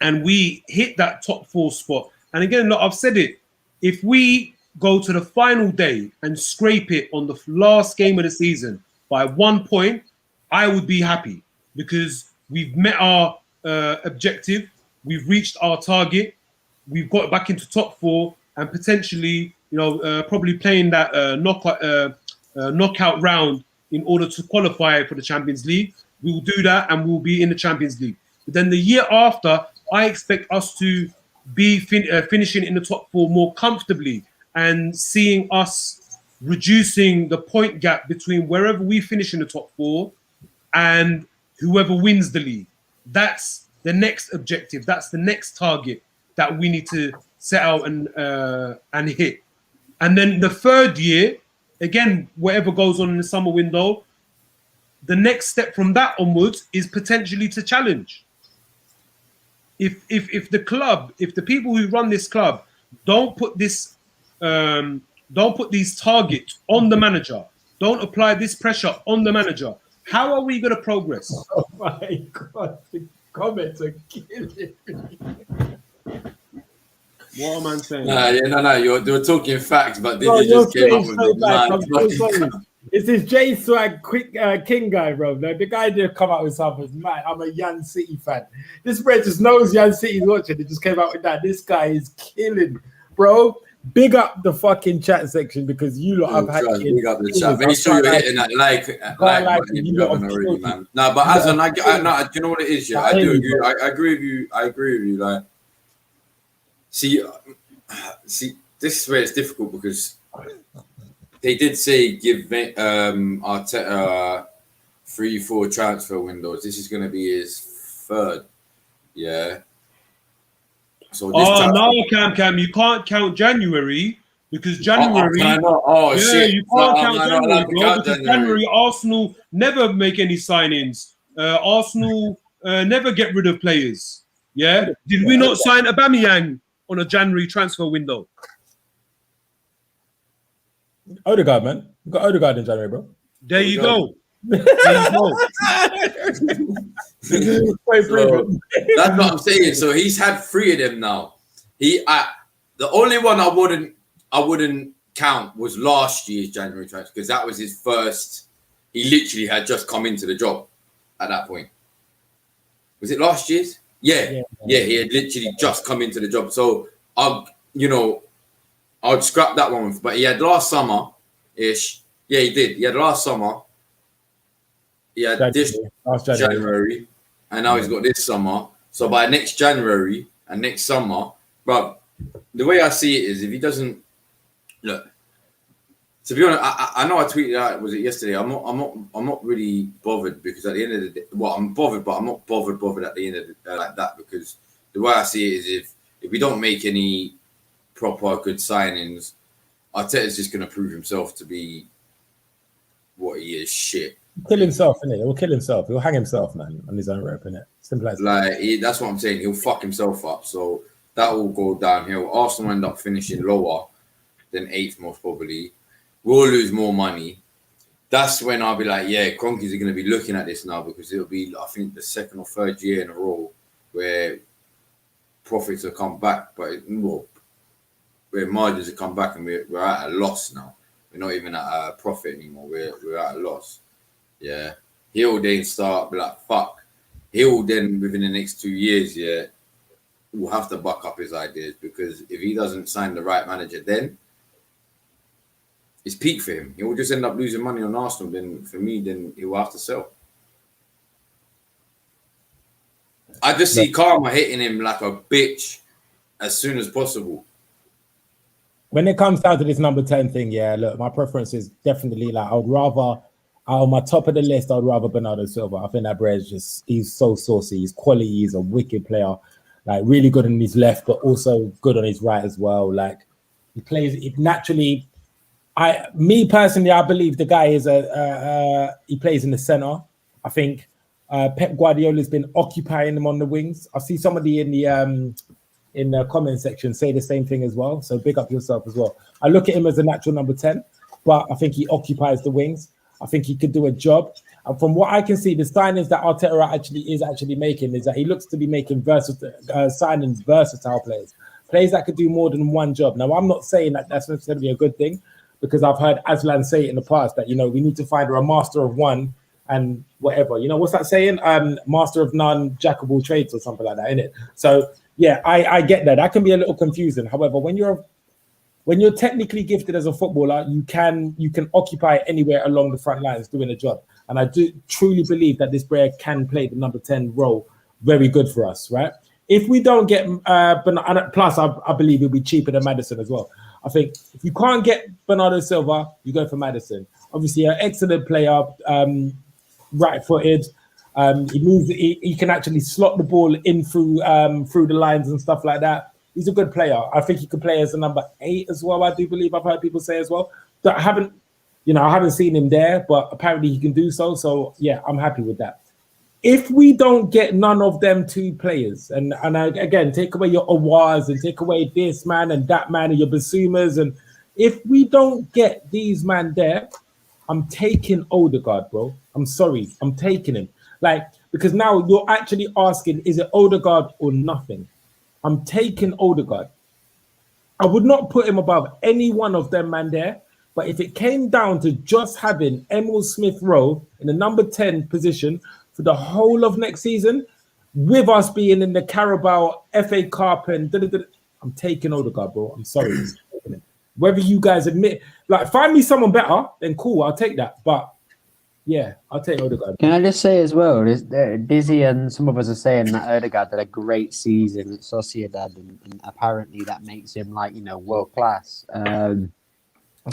S4: and we hit that top 4 spot, and again, look, I've said it, if we go to the final day and scrape it on the last game of the season by 1 point, I would be happy because we've met our objective, we've reached our target, we've got back into top 4, and potentially, probably playing that knockout round in order to qualify for the Champions League. We will do that and we'll be in the Champions League. But then the year after, I expect us to be finishing in the top 4 more comfortably and seeing us reducing the point gap between wherever we finish in the top 4 and whoever wins the league. That's the next objective. That's the next target that we need to set out and hit. And then the third year, again, whatever goes on in the summer window, the next step from that onwards is potentially to challenge. If the club, if the people who run this club don't put these targets on the manager, don't apply this pressure on the manager, how are we going to progress?
S2: Oh my God, the comments are killing me.
S4: What am I saying?
S1: No. You're talking facts, but this just came up with the
S2: It's this J Swag King guy, bro. No, the guy did come out with something. Man, I'm a Young City fan. This bro just knows Young City's watching. It just came out with that. This guy is killing, bro. Big up the fucking chat section because you lot have had it.
S1: Big up the chat. Make sure you're hitting that like button if you haven't already, man. No, but as an, do you know what it is? Yeah, I do agree. I agree with you. I agree with you. Like, see, this is where it's difficult because they did say give Arteta 3-4 transfer windows. This is going to be his third. Yeah. So this
S4: Cam, you can't count January because January.
S1: Shit.
S4: You can't count January, bro, because January Arsenal never make any signings. Arsenal never get rid of players. Yeah. Did we not sign Aubameyang on a January transfer window?
S2: Odegaard, man. We got Odegaard in January, bro.
S4: There you go.
S1: So, that's what I'm saying. So he's had 3 of them now. The only one I wouldn't count was last year's January transfer because that was his first. He literally had just come into the job at that point. Was it last year's? Yeah. He had literally just come into the job. So I'd scrap that one. But he had last summer-ish. Yeah, he did. He had last summer. He had last January. And now he's got this summer. So by next January and next summer, bro, the way I see it is if he doesn't look, to be honest, I know I tweeted out, was it yesterday? I'm not really bothered because at the end of the day, well, I'm bothered, but I'm not bothered at the end of the, like that because the way I see it is if we don't make any proper good signings, Arteta's just going to prove himself to be what he is. Shit.
S2: Kill himself, innit? He'll kill himself. He'll hang himself, man, on his own rope, innit? Simple as that.
S1: That's what I'm saying. He'll fuck himself up. So that will go downhill. Arsenal end up finishing lower than 8th, most probably. We'll lose more money. That's when I'll be like, yeah, Cronkies are going to be looking at this now because it'll be, I think, the 2nd or 3rd year in a row where profits will come back, but where margins will come back and we're at a loss now. We're not even at a profit anymore. We're at a loss. Yeah. He'll then start be like, fuck. He'll then, within the next 2 years, will have to buck up his ideas because if he doesn't sign the right manager then, it's peak for him. He will just end up losing money on Arsenal. Then for me, then he will have to sell. I just see karma hitting him like a bitch as soon as possible.
S2: When it comes down to this number 10 thing, look, my preference is definitely like I'd rather on my top of the list, I'd rather Bernardo Silva. I think that bro is he's so saucy. He's quality. He's a wicked player. Like really good on his left, but also good on his right as well. Like he plays it naturally. Me personally, I believe the guy is he plays in the center. I think Pep Guardiola's been occupying him on the wings. I see somebody in the comment section say the same thing as well. So big up yourself as well. I look at him as a natural number 10, but I think he occupies the wings. I think he could do a job. And from what I can see, the signings that Arteta is actually making is that he looks to be making versatile players that could do more than one job. Now, I'm not saying that that's necessarily a good thing because I've heard Aslan say it in the past that, we need to find a master of one and whatever. What's that saying? Master of none, jack of all trades or something like that, innit? So, yeah, I get that. That can be a little confusing. However, when you're when you're technically gifted as a footballer, you can occupy anywhere along the front lines doing a job. And I do truly believe that this player can play the number 10 role very good for us, right? If we don't get plus I believe he'll be cheaper than Maddison as well. I think if you can't get Bernardo Silva, you go for Maddison. Obviously, an excellent player, right-footed. He moves. He can actually slot the ball in through the lines and stuff like that. He's a good player. I think he could play as a number 8 as well. I do believe I've heard people say as well. But I haven't seen him there, but apparently he can do so. So yeah, I'm happy with that. If we don't get none of them 2 players, and again, take away your Awars and take away this man and that man and your Basumas, and if we don't get these man there, I'm taking Odegaard, bro. I'm sorry, I'm taking him. Because now you're actually asking, is it Odegaard or nothing? I'm taking Odegaard. I would not put him above any one of them man there, but if it came down to just having Emil Smith-Rowe in the number 10 position for the whole of next season, with us being in the Carabao FA Cup and I'm taking Odegaard, bro. I'm sorry. Whether you guys admit, find me someone better, then cool, I'll take that. But yeah, I'll take Odegaard.
S3: Can I just say as well, Dizzy and some of us are saying that Odegaard had a great season at Sociedad, and apparently that makes him world class.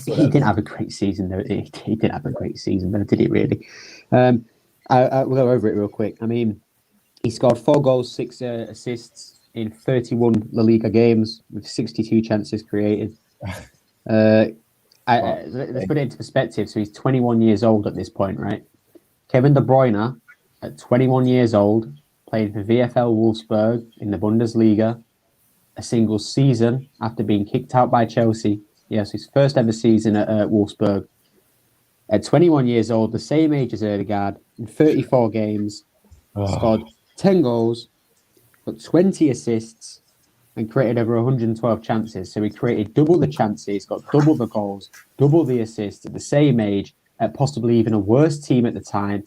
S3: He didn't have a great season though. He didn't have a great season though, did he really? We'll go over it real quick. I mean, he scored 4 goals, 6 assists in 31 La Liga games with 62 chances created. Let's put it into perspective. So he's 21 years old at this point, right? Kevin De Bruyne, at 21 years old, played for VfL Wolfsburg in the Bundesliga, a single season after being kicked out by Chelsea. Yes, his first ever season at Wolfsburg. At 21 years old, the same age as Odegaard, in 34 games, scored 10 goals, got 20 assists, and created over 112 chances. So he created double the chances, got double the goals, double the assists at the same age, at possibly even a worse team at the time.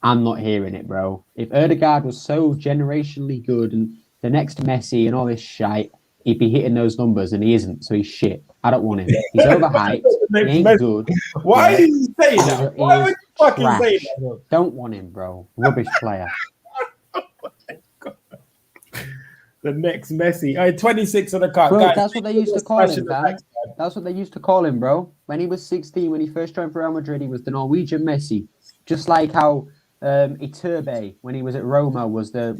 S3: I'm not hearing it, bro. If Odegaard was so generationally good and the next Messi and all this shite, he'd be hitting those numbers, and he isn't, so he's shit. I don't want him. He's overhyped. He ain't good.
S2: Why are you saying that? Why would you fucking say that, bro?
S3: Don't want him, bro. Rubbish player.
S2: The next Messi. 26 on the card.
S3: Bro,
S2: guys,
S3: that's what they used to call him, man. That's what they used to call him, bro. When he was 16, when he first joined for Real Madrid, he was the Norwegian Messi. Just like how Iturbe, when he was at Roma, was the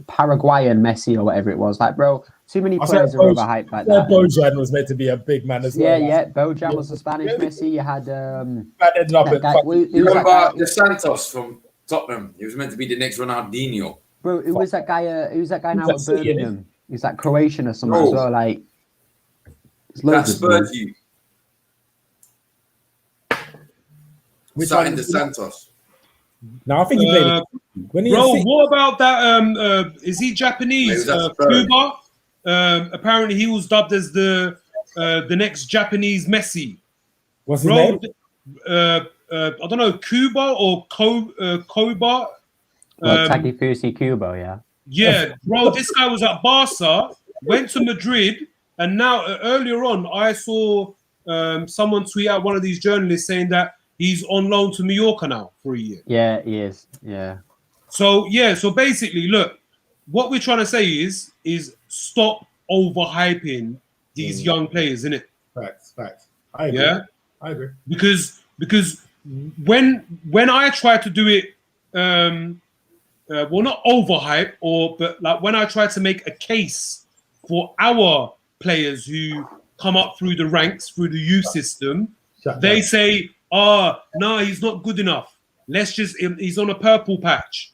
S3: Paraguayan Messi or whatever it was. Like, bro, too many players are overhyped like that.
S2: Bojan was meant to be a big man as well.
S3: Yeah. Bojan was the Spanish Messi. You had
S1: what about the Santos from Tottenham? He was meant to be the next Ronaldinho.
S3: Bro, who was that guy? Who's that guy now at Birmingham? He's like Croatian or something as well. Like,
S1: that spurred you. Starting the Santos.
S2: No, I think he played.
S4: What about that? Is he Japanese? Cuba. Apparently, he was dubbed as the next Japanese Messi.
S2: What's his name?
S4: I don't know, Cuba or Koba.
S3: Takefusa Kubo, yeah.
S4: Yeah, bro, this guy was at Barca, went to Madrid, and now earlier on, I saw someone tweet out, one of these journalists, saying that he's on loan to Mallorca now for a year.
S3: Yeah, he is. Yeah.
S4: So basically, look, what we're trying to say is stop overhyping these young players, innit?
S2: Facts. I agree.
S4: Yeah,
S2: I agree.
S4: Because when I try to do it, not overhype, but like when I try to make a case for our players who come up through the ranks, through the youth system, they say, no, he's not good enough. He's on a purple patch.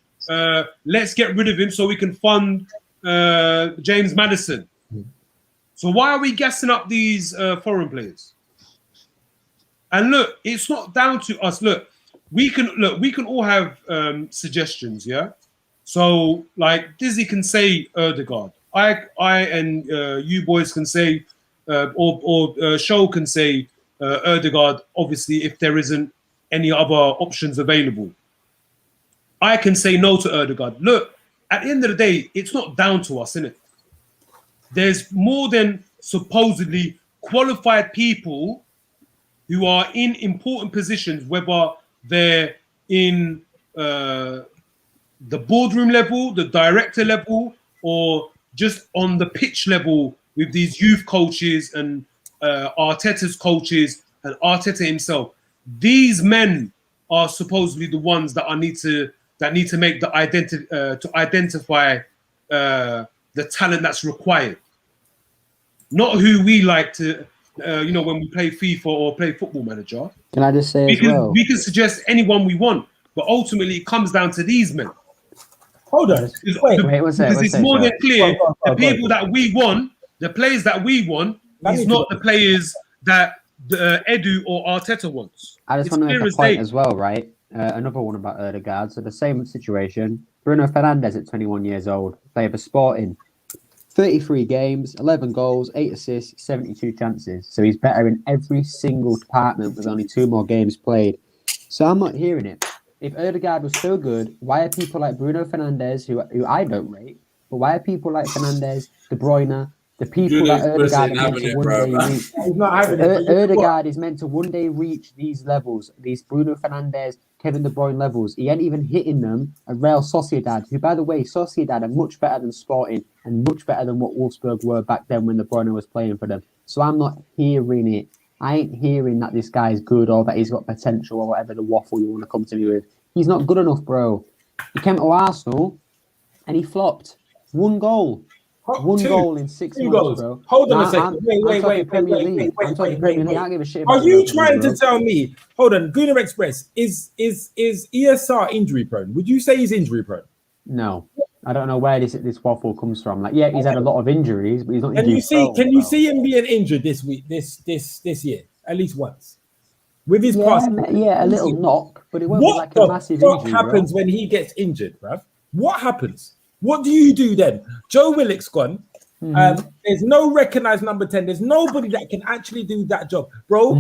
S4: Let's get rid of him so we can fund James Maddison. So why are we gassing up these foreign players? And look, it's not down to us. Look, we can all have suggestions, yeah. So like Dizzy can say Odegaard, I and you boys can say, or Show can say Odegaard. Obviously, if there isn't any other options available, I can say no to Odegaard. Look, at the end of the day, it's not down to us, innit? There's more than supposedly qualified people who are in important positions, whether they're in the boardroom level, the director level, or just on the pitch level with these youth coaches and Arteta's coaches and Arteta himself. These men are supposedly the ones that need to make the identify the talent that's required, not who we like to. When we play FIFA or play Football Manager,
S3: Can I just say
S4: we can suggest anyone we want, but ultimately it comes down to these men.
S2: Hold on.
S3: Wait, one second.
S4: It's more than clear the people that we want, the players that we want, is not the players that Edu or Arteta wants.
S3: I just want to make a point as well, right? Another one about Odegaard. So the same situation. Bruno Fernandes at 21 years old, played for Sporting. 33 games, 11 goals, 8 assists, 72 chances. So he's better in every single department with only 2 more games played. So I'm not hearing it. If Odegaard was so good, why are people like Bruno Fernandes, who I don't rate, but why are people like Fernandes, De Bruyne, the people that Odegaard is meant to one day reach? Odegaard is meant to one day reach these levels, these Bruno Fernandes, Kevin De Bruyne levels. He ain't even hitting them at Real Sociedad, who, by the way, Sociedad are much better than Sporting and much better than what Wolfsburg were back then when De Bruyne was playing for them. So I'm not hearing it. I ain't hearing that this guy's good or that he's got potential or whatever the waffle you want to come to me with. He's not good enough, bro. He came to Arsenal and he flopped. 1 goal. One goal in 6 months, bro.
S2: Hold on a second. Wait.
S3: Premier League. I don't give a shit about
S2: Are you trying to tell me? Hold on, Gunner Express is ESR injury prone? Would you say he's injury prone?
S3: No, I don't know where this waffle comes from. Like, yeah, he's had a lot of injuries, but he's not.
S2: Can you see him being injured this week, this year, at least once? With his past,
S3: a little knock, but it won't be like a massive injury.
S2: What happens when he gets injured, bruv? What happens? What do you do then? Joe Willock's gone. There's no recognized number 10. There's nobody that can actually do that job, bro.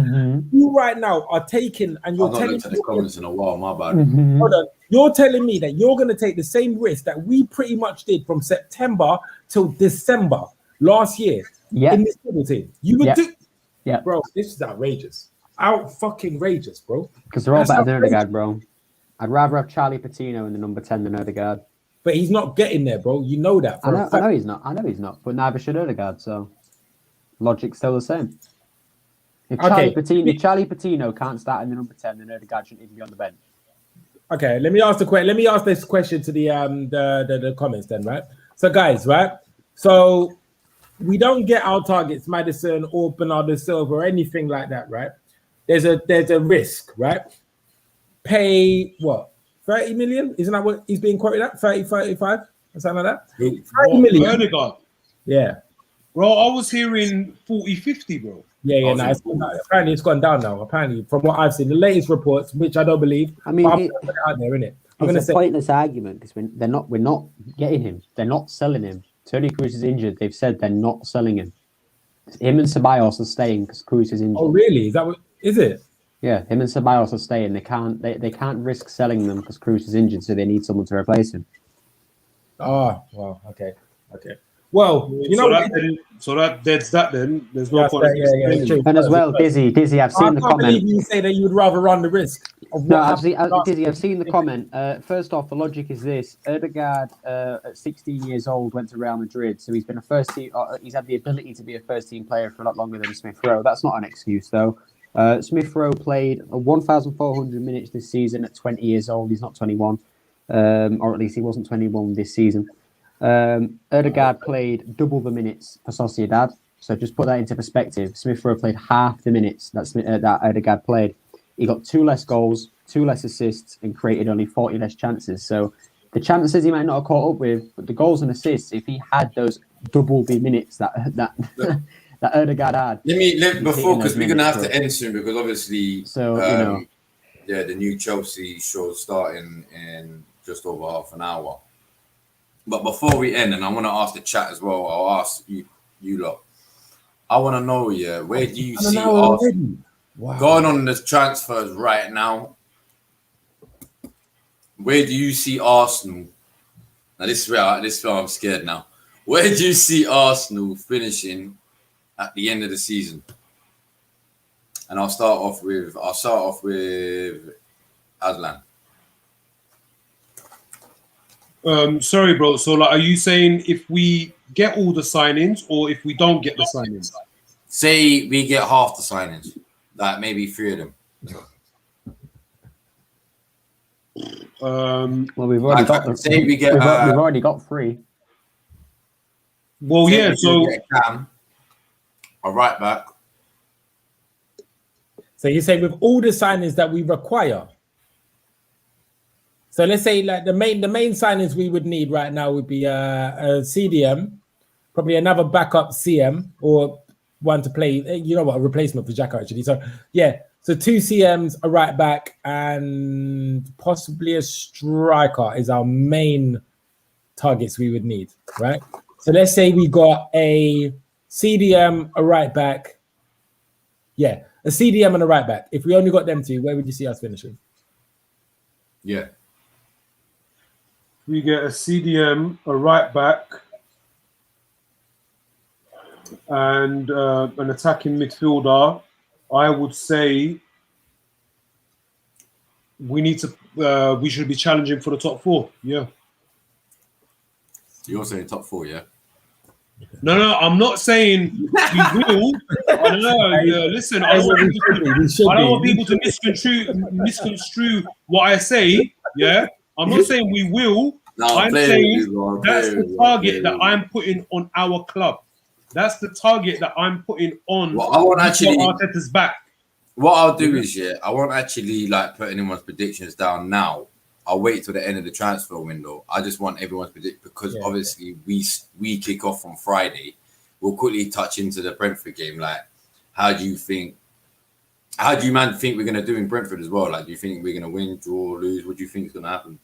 S2: You right now are taking, and you're telling me
S1: the comments in a while. My bad.
S2: Hold on. You're telling me that you're going to take the same risk that we pretty much did from September till December last year in this football team. You would do, bro. This is outrageous. Fucking outrageous, bro.
S3: Because they're all better than Odegaard, bro. I'd rather have Charlie Patino in the number 10 than Odegaard.
S2: But he's not getting there, bro. You know that.
S3: I know he's not. But neither should Odegaard. So logic's still the same. If Charlie Patino can't start in the number 10, then Odegaard shouldn't even be on the bench.
S2: Okay, let me ask this question to the comments then, right? So guys, right? So we don't get our targets, Maddison or Bernardo Silva or anything like that, right? There's a risk, right? Pay what? 30 million? Isn't that what he's being quoted at? 30, 35? Or something like that? 30 million.
S4: Odegaard.
S2: Yeah.
S4: Bro, I was hearing 40, 50, bro.
S2: Yeah. No, apparently it's gone down now. Apparently, from what I've seen, the latest reports, which I don't believe.
S3: I mean,
S2: I'm putting it out there, innit?
S3: It's a pointless argument because we're not getting him. They're not selling him. Toni Kroos is injured. They've said they're not selling him. Him and Ceballos are staying because Kroos is injured.
S2: Oh, really? Is that what? Is it?
S3: Yeah, him and Ceballos are staying. They can't risk selling them because Kroos is injured, so they need someone to replace him.
S2: Oh, well, okay. Well, you know
S4: that's that then. There's no point.
S3: Yeah. And as well, Dizzy, I've seen the comment.
S2: I can't believe you say that you would rather run the risk.
S3: Dizzy, I've seen the comment. First off, the logic is this: Odegaard, at 16 years old, went to Real Madrid, so he's been a first team. He's had the ability to be a first team player for a lot longer than Smith Rowe. That's not an excuse, though. Smith Rowe played 1,400 minutes this season at 20 years old. He's not 21, or at least he wasn't 21 this season. Odegaard played double the minutes for Sociedad. So just put that into perspective. Smith Rowe played half the minutes that Odegaard played. He got 2 less goals, 2 less assists, and created only 40 less chances. So the chances he might not have caught up with, but the goals and assists, if he had those double the minutes that Odegaard had.
S1: Because we're gonna have to end soon because obviously,
S3: so
S1: the new Chelsea show starting in just over half an hour. But before we end, and I want to ask the chat as well. I'll ask you lot. I want to know, where do you see Arsenal going on the transfers right now? Where do you see Arsenal? Now this is where I'm scared now. Where do you see Arsenal finishing at the end of the season? And I'll start off with Aslan.
S4: Sorry, bro. So, like, are you saying if we get all the signings or if we don't get the signings?
S1: Say we get half the signings, like maybe 3 of them.
S3: Well, we've already got the.
S1: Say we get.
S3: We've already got 3.
S4: Well, yeah. So
S1: get Cam, a right back.
S2: So you say with all the signings that we require. So let's say like the main signings we would need right now would be a CDM, probably another backup CM or one to play. You know what, a replacement for Xhaka actually. So yeah, so 2 CMs, a right back, and possibly a striker is our main targets we would need, right? So let's say we got a CDM, a right back. Yeah, a CDM and a right back. If we only got them 2, where would you see us finishing?
S1: Yeah.
S4: we get a CDM, a right back, and an attacking midfielder. I would say we should be challenging for the top 4. Yeah.
S1: You're saying top 4, yeah?
S4: No, I'm not saying we will. Listen, I don't want people to misconstrue what I say. Yeah, I'm not saying we will.
S1: No,
S4: I'm saying that's the target that I'm putting on our club. That's the target that I'm putting on.
S1: Well, I want actually
S4: Arteta's back.
S1: What I'll do is, I won't actually like put anyone's predictions down now. I'll wait till the end of the transfer window. I just want everyone's predict because obviously we kick off on Friday. We'll quickly touch into the Brentford game. Like, how do you man think we're gonna do in Brentford as well? Like, do you think we're gonna win, draw, lose? What do you think is gonna happen?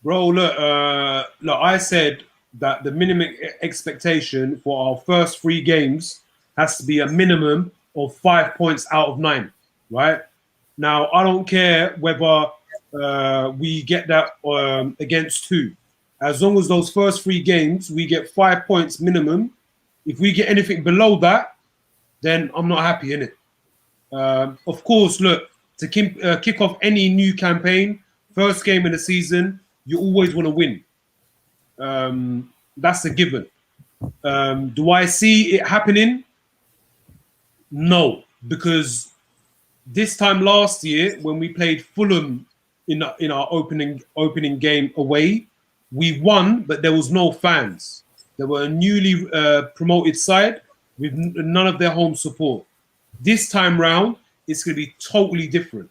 S4: Bro, look, I said that the minimum expectation for our first 3 games has to be a minimum of 5 points out of 9, right? Now, I don't care whether we get that against 2. As long as those first 3 games, we get 5 points minimum. If we get anything below that, then I'm not happy in it. Of course, look, to kick off any new campaign, first game of the season, you always want to win. That's a given. Do I see it happening? No, because this time last year, when we played Fulham in our opening game away, we won, but there was no fans. There were a newly promoted side with none of their home support. This time round, it's going to be totally different.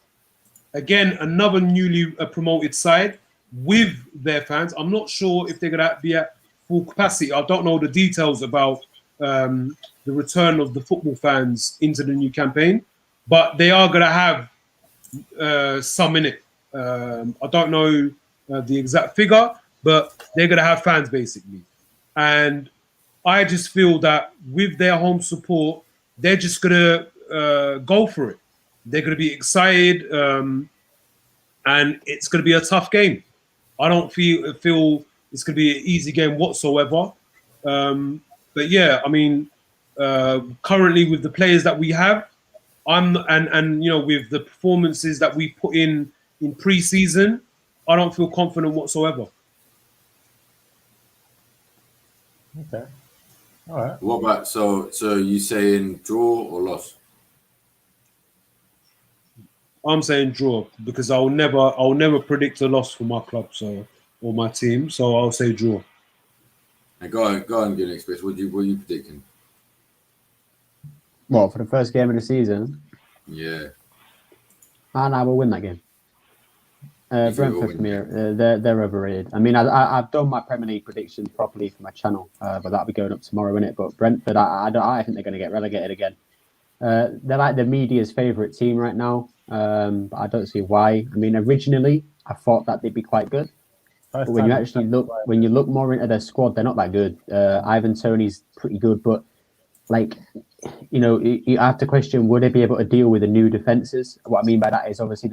S4: Again, another newly promoted side with their fans. I'm not sure if they're going to be at full capacity. I don't know the details about the return of the football fans into the new campaign. But they are going to have some in it. I don't know the exact figure, but they're going to have fans basically. And I just feel that with their home support, they're just going to go for it. They're going to be excited, and it's going to be a tough game. I don't feel it's going to be an easy game whatsoever. But yeah, I mean, currently with the players that we have, and you know, with the performances that we put in pre-season, I don't feel confident whatsoever.
S2: Okay. All right.
S1: What about so you saying draw or loss?
S4: I'm saying draw because I'll never predict a loss for my club or my team. So I'll say draw.
S1: And go on, get an express. What are you predicting?
S3: What, for the first game of the season?
S1: Yeah.
S3: And I will win that game. Brentford for me, they're overrated. I mean, I've done my Premier League predictions properly for my channel, but that'll be going up tomorrow, innit? But Brentford, I think they're going to get relegated again. They're like the media's favourite team right now, but I don't see why. I mean, originally, I thought that they'd be quite good. But when you look more into their squad, they're not that good. Ivan Toney's pretty good, but like, you know, you have to question, would they be able to deal with the new defences? What I mean by that is obviously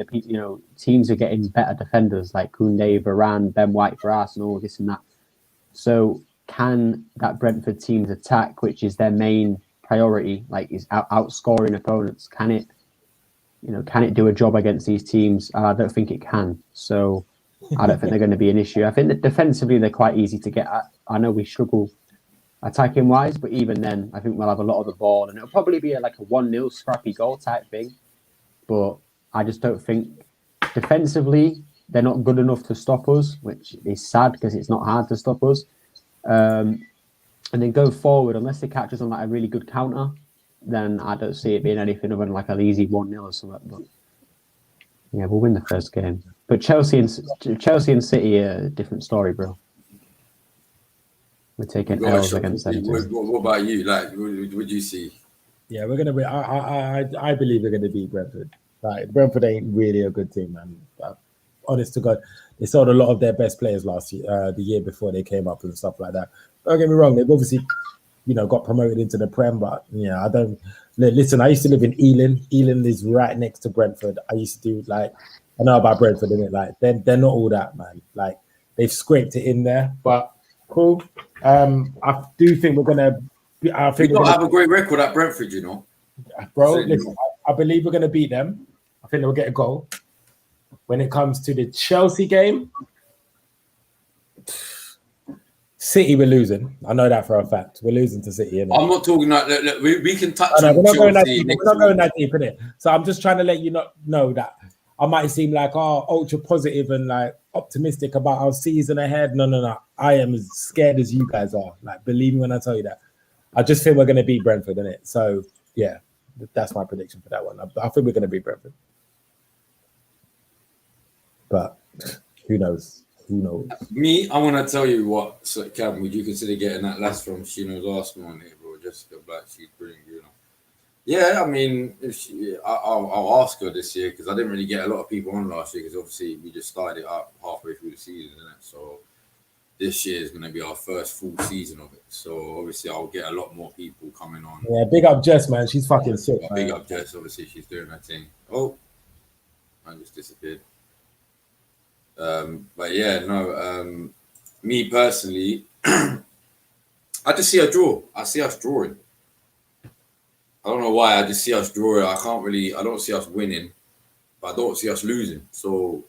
S3: teams are getting better defenders like Koundé, Varane, Ben White for Arsenal, this and that. So can that Brentford team's attack, which is their main priority, like is outscoring opponents, can it do a job against these teams? I don't think it can. So I don't think they're going to be an issue. I think that defensively they're quite easy to get at. I know we struggle attacking wise, but even then, I think we'll have a lot of the ball, and it'll probably be like a 1-0 scrappy goal type thing. But I just don't think defensively they're not good enough to stop us, which is sad because it's not hard to stop us. And then go forward, unless they catch us on like a really good counter, then I don't see it being anything other than like an easy 1-0 or something. But yeah, we'll win the first game. But Chelsea and City are a different story, bro. We're taking L's against them.
S1: What about you? Like, what would you see?
S2: Yeah, we're gonna be. I believe we're gonna beat Brentford. Like, Brentford ain't really a good team, man. But honest to God, they sold a lot of their best players last year, the year before they came up and stuff like that. Don't get me wrong; they've obviously, got promoted into the Prem. But I don't listen. I used to live in Ealing. Ealing is right next to Brentford. I used to do I know about Brentford, innit? Like, they're not all that, man. Like, they've scraped it in there, but cool. I do think we're gonna. I think
S1: we don't have a great record at Brentford,
S2: bro. Listen, I believe we're gonna beat them. I think they'll get a goal. When it comes to the Chelsea game, City, we're losing. I know that for a fact. We're losing to City. Innit?
S1: I'm not talking like look, we can touch on
S2: we're not going that
S1: Chelsea.
S2: deep. We're not going that deep, innit? So I'm just trying to let you know that I might seem like ultra positive and like optimistic about our season ahead. No. I am as scared as you guys are. Like, believe me when I tell you that. I just think we're going to beat Brentford, innit? So yeah, that's my prediction for that one. I think we're going to beat Brentford. But who knows?
S1: Me, I want to tell you what, Cam, would you consider getting that last from Shino's Arsenal on here, bro? Jessica Black, she's brilliant, Yeah, I mean, I'll ask her this year because I didn't really get a lot of people on last year because obviously we just started up halfway through the season, isn't it? So this year is going to be our first full season of it. So obviously I'll get a lot more people coming on.
S2: Yeah, big up Jess, man. She's fucking sick.
S1: Big up Jess. Obviously she's doing her thing. Oh, I just disappeared. But yeah, no. Me personally, I just see a draw. I see us drawing. I don't know why. I just see us drawing. I don't see us winning, but I don't see us losing. So,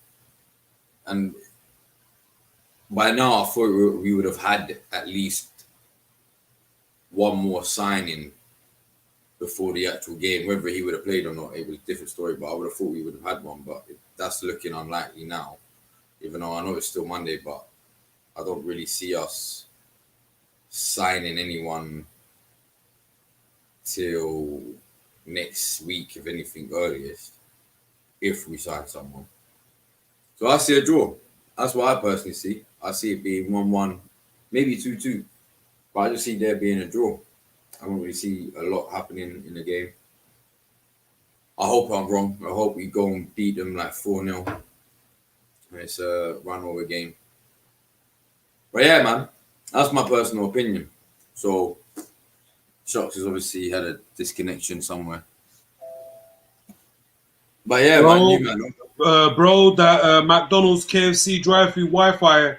S1: and by now I thought we would have had at least one more signing before the actual game. Whether he would have played or not, it was a different story, but I would have thought we would have had one. But that's looking unlikely now, even though I know it's still Monday, but I don't really see us signing anyone till next week, if anything earliest, if we sign someone. So I see a draw. That's what I personally see. I see it being 1-1, maybe 2-2. But I just see there being a draw. I don't really see a lot happening in the game. I hope I'm wrong. I hope we go and beat them like 4-0. It's a run-over game. But yeah, man, that's my personal opinion. So Shocks has obviously had a disconnection somewhere. But yeah, man.
S4: Bro, that McDonald's KFC drive-through Wi-Fi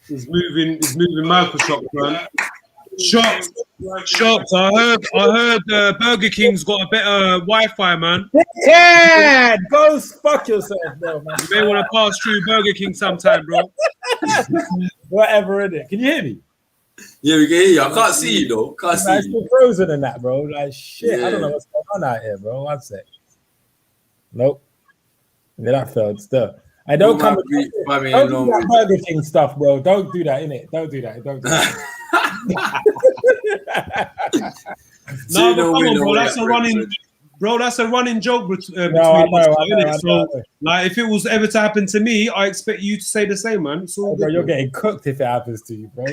S4: is moving mad for Shocks, man. Shocks. I heard Burger King's got a better Wi-Fi, man.
S2: Yeah, go fuck yourself, bro, man.
S4: You may want to pass through Burger King sometime, bro.
S2: Whatever in it. Can you hear me?
S1: Yeah, we can hear you. I can't see you though. Can't see
S2: it's
S1: you.
S2: Frozen in that, bro. Like shit.
S1: Yeah.
S2: I don't know what's going on out here, bro. One sec. Nope. Yeah, that failed still. I don't come. Don't do that Burger King stuff, bro. Don't do that, innit? Don't do that. Don't do that.
S4: No, but come on, bro. That's a running joke between
S2: I
S4: us.
S2: know.
S4: Like, if it was ever to happen to me, I expect you to say the same, man. It's all
S2: bro, you're getting cooked if it happens to you, bro.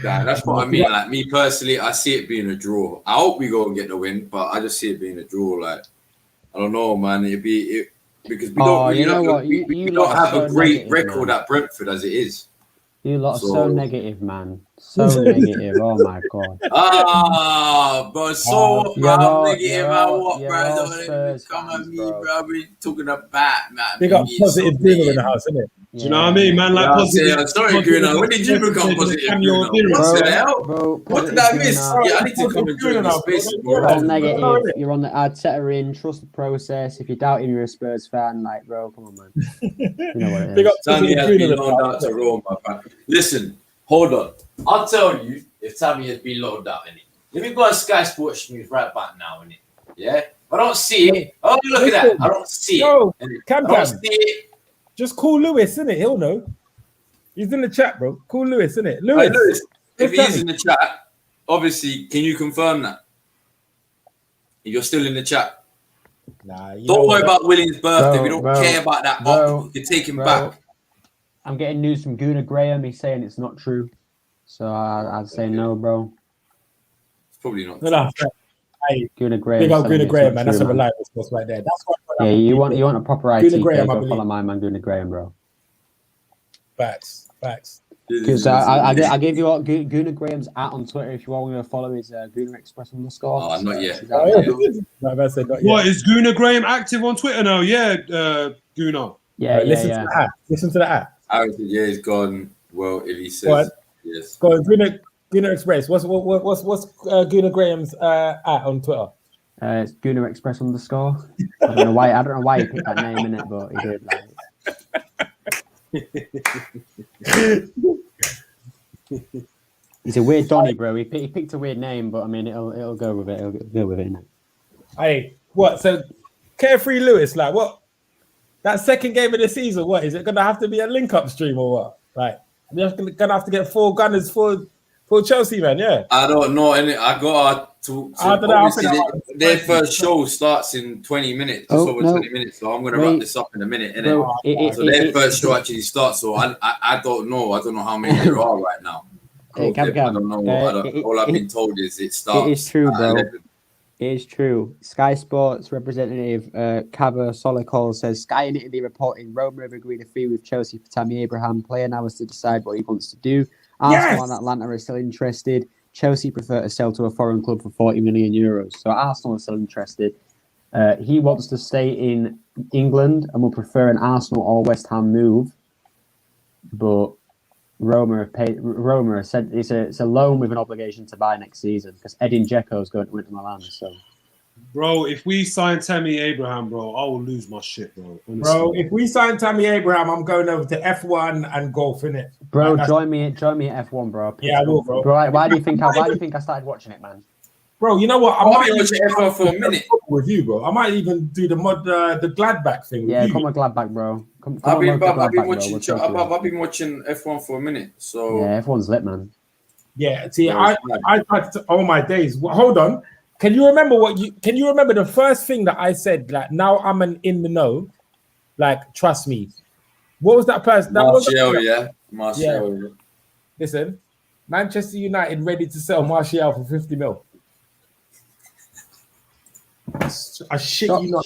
S1: Nah, that's what I mean. Like, me personally, I see it being a draw. I hope we go and get the win, but I just see it being a draw. Like, I don't know, man. Because we don't have a great record at Brentford as it is.
S3: You lot are so negative, man. So negative. Oh my god.
S1: Bro, so
S3: You're
S1: I'm
S3: all-
S1: negative.
S3: you're
S1: Man,
S3: all-
S1: what,
S3: you're
S1: bro?
S3: all
S1: Don't even
S3: Spurs
S1: come
S3: fans,
S1: at me,
S3: bro.
S1: bro. We talking about, man.
S2: They got
S1: Maybe it's so
S2: positive Bruno in the
S1: negative.
S2: house, isn't it?
S4: Do you know what I mean, man? Like
S1: Yeah,
S4: positive.
S1: sorry, Bruno. When did you become positive, Bruno? What the hell?
S3: Bro,
S1: What did I miss?
S3: Bruno.
S1: Yeah, I need to come and join the space.
S3: You're all negative. You're on the Arteta in. Trust the process. If you doubt him, you're a Spurs fan. Like, bro, come on, man. You know what it
S2: They got
S3: is.
S1: Tammy
S2: positive
S1: has
S2: Bruno
S1: been
S2: in the
S1: loaned
S2: house,
S1: out to Rome, my friend. Listen, hold on. I'll tell you if Tammy has been loaned out, innit? Let me go on Sky Sports News right back now, innit? Yeah? I don't see it. Oh, look at that. I don't see
S2: Yo,
S1: it. I
S2: Cam
S1: don't
S2: Cam.
S1: see it.
S2: Just call Lewis, innit? He'll know. He's in the chat, bro. Call Lewis, innit?
S1: Hey,
S2: Lewis.
S1: Lewis, if
S2: What's
S1: he's in the chat, obviously, can you confirm that? If you're still in the chat.
S2: Nah, you
S1: Don't
S2: know
S1: worry
S2: what?
S1: about Willing's birthday. We don't
S3: Bro,
S1: care about that.
S3: bro,
S1: You can take him
S3: bro.
S1: back.
S3: I'm getting news from Gunnar Graham. He's saying it's not true. So I'd say no, bro.
S1: It's probably not.
S2: No. Hey,
S3: Gunnar Graham.
S2: big old Gunnar Graham, man. That's a reliable source right there. That's what.
S3: Yeah, you want a proper IT.
S2: Gunnar Graham, I
S3: Go
S2: believe.
S3: follow my man Gunnar Graham, bro.
S2: Facts.
S3: Because I gave you all Gunnar Graham's on Twitter. If you want to follow his Gunnar Express on the score.
S1: Oh, not yet.
S2: Oh, yeah. No, I said not
S4: What
S2: yet.
S4: is Gunnar Graham active on Twitter now? Yeah, Gunnar.
S3: Yeah,
S2: Right, listen to the app. Listen to the app.
S1: Aaron said, yeah, he's gone. Well, if he says
S2: What?
S1: yes.
S2: Go on, Gunnar Express. What's Gunnar Graham's at on Twitter?
S3: It's Gunnar Express on the score. I don't know why he picked that name in it, but he did. He's a weird Donny, bro. He picked a weird name, but I mean, it'll go with it. It'll go with it, innit?
S2: Hey, what? So, Carefree Lewis, like what? That second game of the season, what is it going to have to be a link-up stream or what? Like, we're just going to have to get 4 gunners for Chelsea, man. Yeah.
S1: I don't know. And I got to
S2: I don't know.
S1: their first show starts in 20 minutes, just over 20 minutes. So I'm going to wrap this up in a minute, innit? So their first show actually starts. So I don't know. I don't know how many there are right now.
S3: Hey,
S1: I don't know. All I've been told is it starts.
S3: It is true, bro.
S1: 11.
S3: It is true. Sky Sports representative Kava Solikol says Sky in Italy reporting Roma have agreed a fee with Chelsea for Tammy Abraham. Player now has to decide what he wants to do. Arsenal and Atlanta are still interested. Chelsea prefer to sell to a foreign club for 40 million euros. So Arsenal are still interested. He wants to stay in England and will prefer an Arsenal or West Ham move. But Roma said it's a loan with an obligation to buy next season because Edin Dzeko is going to Inter Milan. So,
S4: Bro, if we sign Tammy Abraham, bro, I will lose my shit, bro. Honestly.
S2: Bro, if we sign Tammy Abraham, I'm going over to F1 and golf, innit?
S3: bro, join me at F1, bro.
S2: Yeah, I will, bro.
S3: Bro, why do you think I started watching it, man?
S2: Bro, you know what? I
S1: I'll
S2: might
S1: be watching F1 for a minute.
S2: with you, bro. I might even do the Gladbach thing.
S3: Yeah,
S2: with you.
S3: come on, Gladbach, bro.
S1: I've been watching F1 for a minute. So
S3: yeah, F1's lit, man.
S2: Yeah, see, I tried to all my days. Well, hold on. Can you remember the first thing that I said? Like, now I'm in the know. Like, trust me. What was that person? Martial, yeah. Listen, Manchester United ready to sell Martial for 50 mil. I shit you not.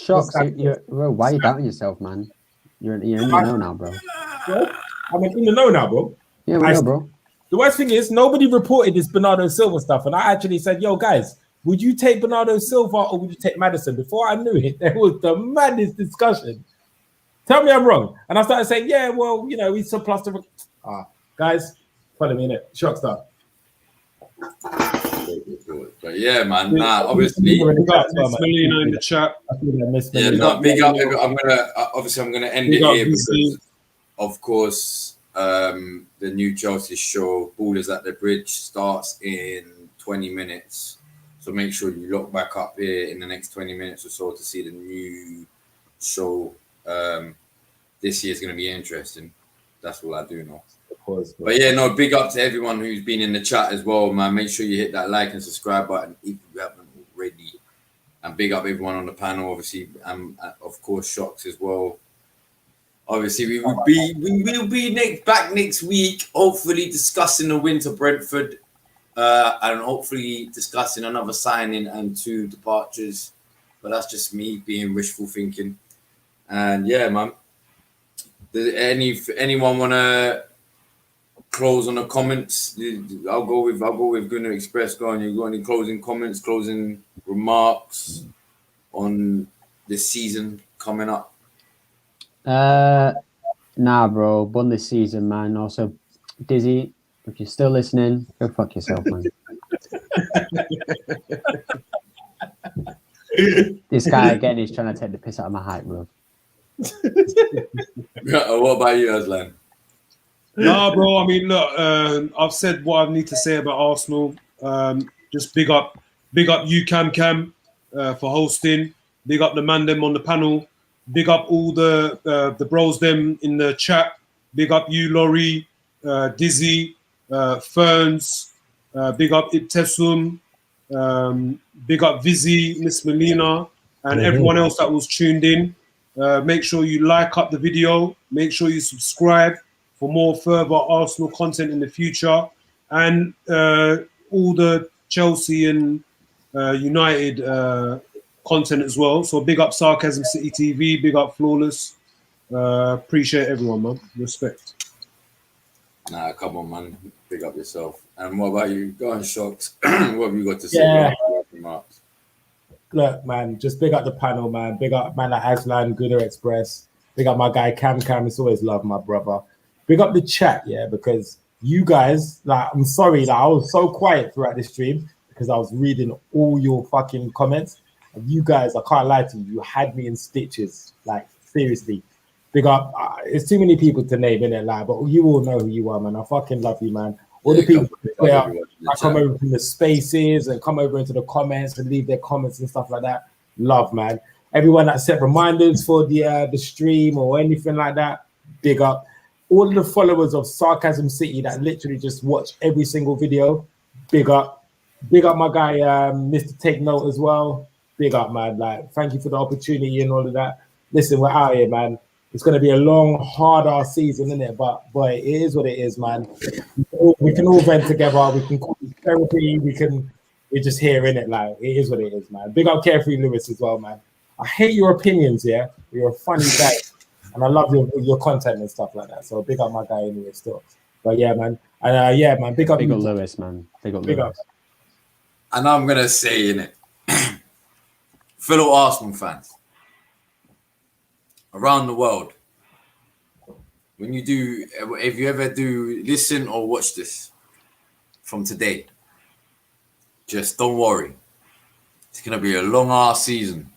S3: Bro, why are you doubting yourself, man? You're in the know now, bro.
S2: I'm in the know now, bro.
S3: Yeah, we know, bro.
S2: The worst thing is nobody reported this Bernardo Silva stuff, and I actually said, "Yo, guys, would you take Bernardo Silva or would you take Maddison?" Before I knew it, there was the maddest discussion. Tell me I'm wrong, and I started saying, "Yeah, well, you know, we surplus the." Guys, follow me in it. Shockstar.
S1: But yeah, man. Nah, obviously.
S4: We got Miss Melina in the chat.
S1: Yeah, no, big up. I'm gonna end it here because, of course, the new Chelsea show, Ballers at the Bridge, starts in 20 minutes. So make sure you look back up here in the next 20 minutes or so to see the new show. This year's gonna be interesting. That's all I do know. But yeah, no, big up to everyone who's been in the chat as well, man. Make sure you hit that like and subscribe button if you haven't already. And big up everyone on the panel, obviously, and of course, Shocks as well. Obviously, we will be back next week, hopefully discussing the win to Brentford, and hopefully discussing another signing and 2 departures. But that's just me being wishful thinking. And yeah, man. Anyone wanna close on the comments? I'll go with Gunner Express. Go on. You got any closing comments, closing remarks on the season coming up?
S3: Nah, bro. Won this season, man. Also, Dizzy, if you're still listening, go fuck yourself, man. This guy again is trying to take the piss out of my hype, bro.
S1: What about you, Aslan?
S4: No, bro. I mean, look, I've said what I need to say about Arsenal. Just big up you, Cam, for hosting. Big up the man them on the panel. Big up all the bros them in the chat. Big up you, Laurie, Dizzy, Ferns. Big up Ibtesum. Big up Vizzy, Miss Melina, and everyone else that was tuned in. Make sure you like up the video. Make sure you subscribe for more further Arsenal content in the future, and all the Chelsea and United content as well. So big up Sarcasm City TV, big up Flawless. Appreciate everyone, man. Respect.
S1: Nah, come on, man. Big up yourself. And what about you? Go on, Shocks. What have you got to say?
S2: Yeah.
S1: Remarks?
S2: Look, man, just big up the panel, man. Big up man like Aslan, Gooder Express. Big up my guy Cam. It's always love, my brother. Big up the chat, yeah, because you guys, like, I'm sorry that I was so quiet throughout the stream because I was reading all your fucking comments. And you guys, I can't lie to you, you had me in stitches. Like, seriously. Big up. It's too many people to name, innit? Like, but you all know who you are, man. I fucking love you, man. All the people that come over from the spaces and come over into the comments and leave their comments and stuff like that. Love, man. Everyone that set reminders for the stream or anything like that, big up. All of the followers of Sarcasm City that literally just watch every single video, big up. Big up my guy, Mr. Take Note as well. Big up, man. Like, thank you for the opportunity and all of that. Listen, we're out here, man. It's going to be a long, hard-ass season, isn't it? But boy, it is what it is, man. We can all vent together. We can call it therapy. We're just here, innit? Like, it is what it is, man. Big up Carefree Lewis as well, man. I hate your opinions, yeah? You're a funny guy. And I love your content and stuff like that. So big up my guy anyway still. But yeah, man. And yeah, man. Big up
S3: Lewis, man. Big up.
S1: And I'm going to say, innit? Fellow Arsenal fans. Around the world, if you ever do listen or watch this from today, just don't worry. It's going to be a long ass season,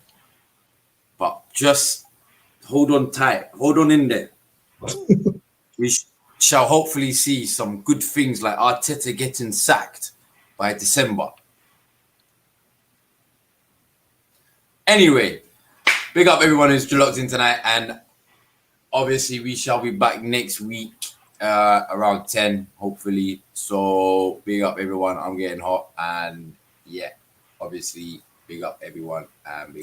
S1: but just hold on tight, hold on in there. We shall hopefully see some good things like Arteta getting sacked by December. Anyway, big up everyone who's locked in tonight, and obviously we shall be back next week around 10, hopefully. So big up everyone. I'm getting hot, and yeah, obviously big up everyone, and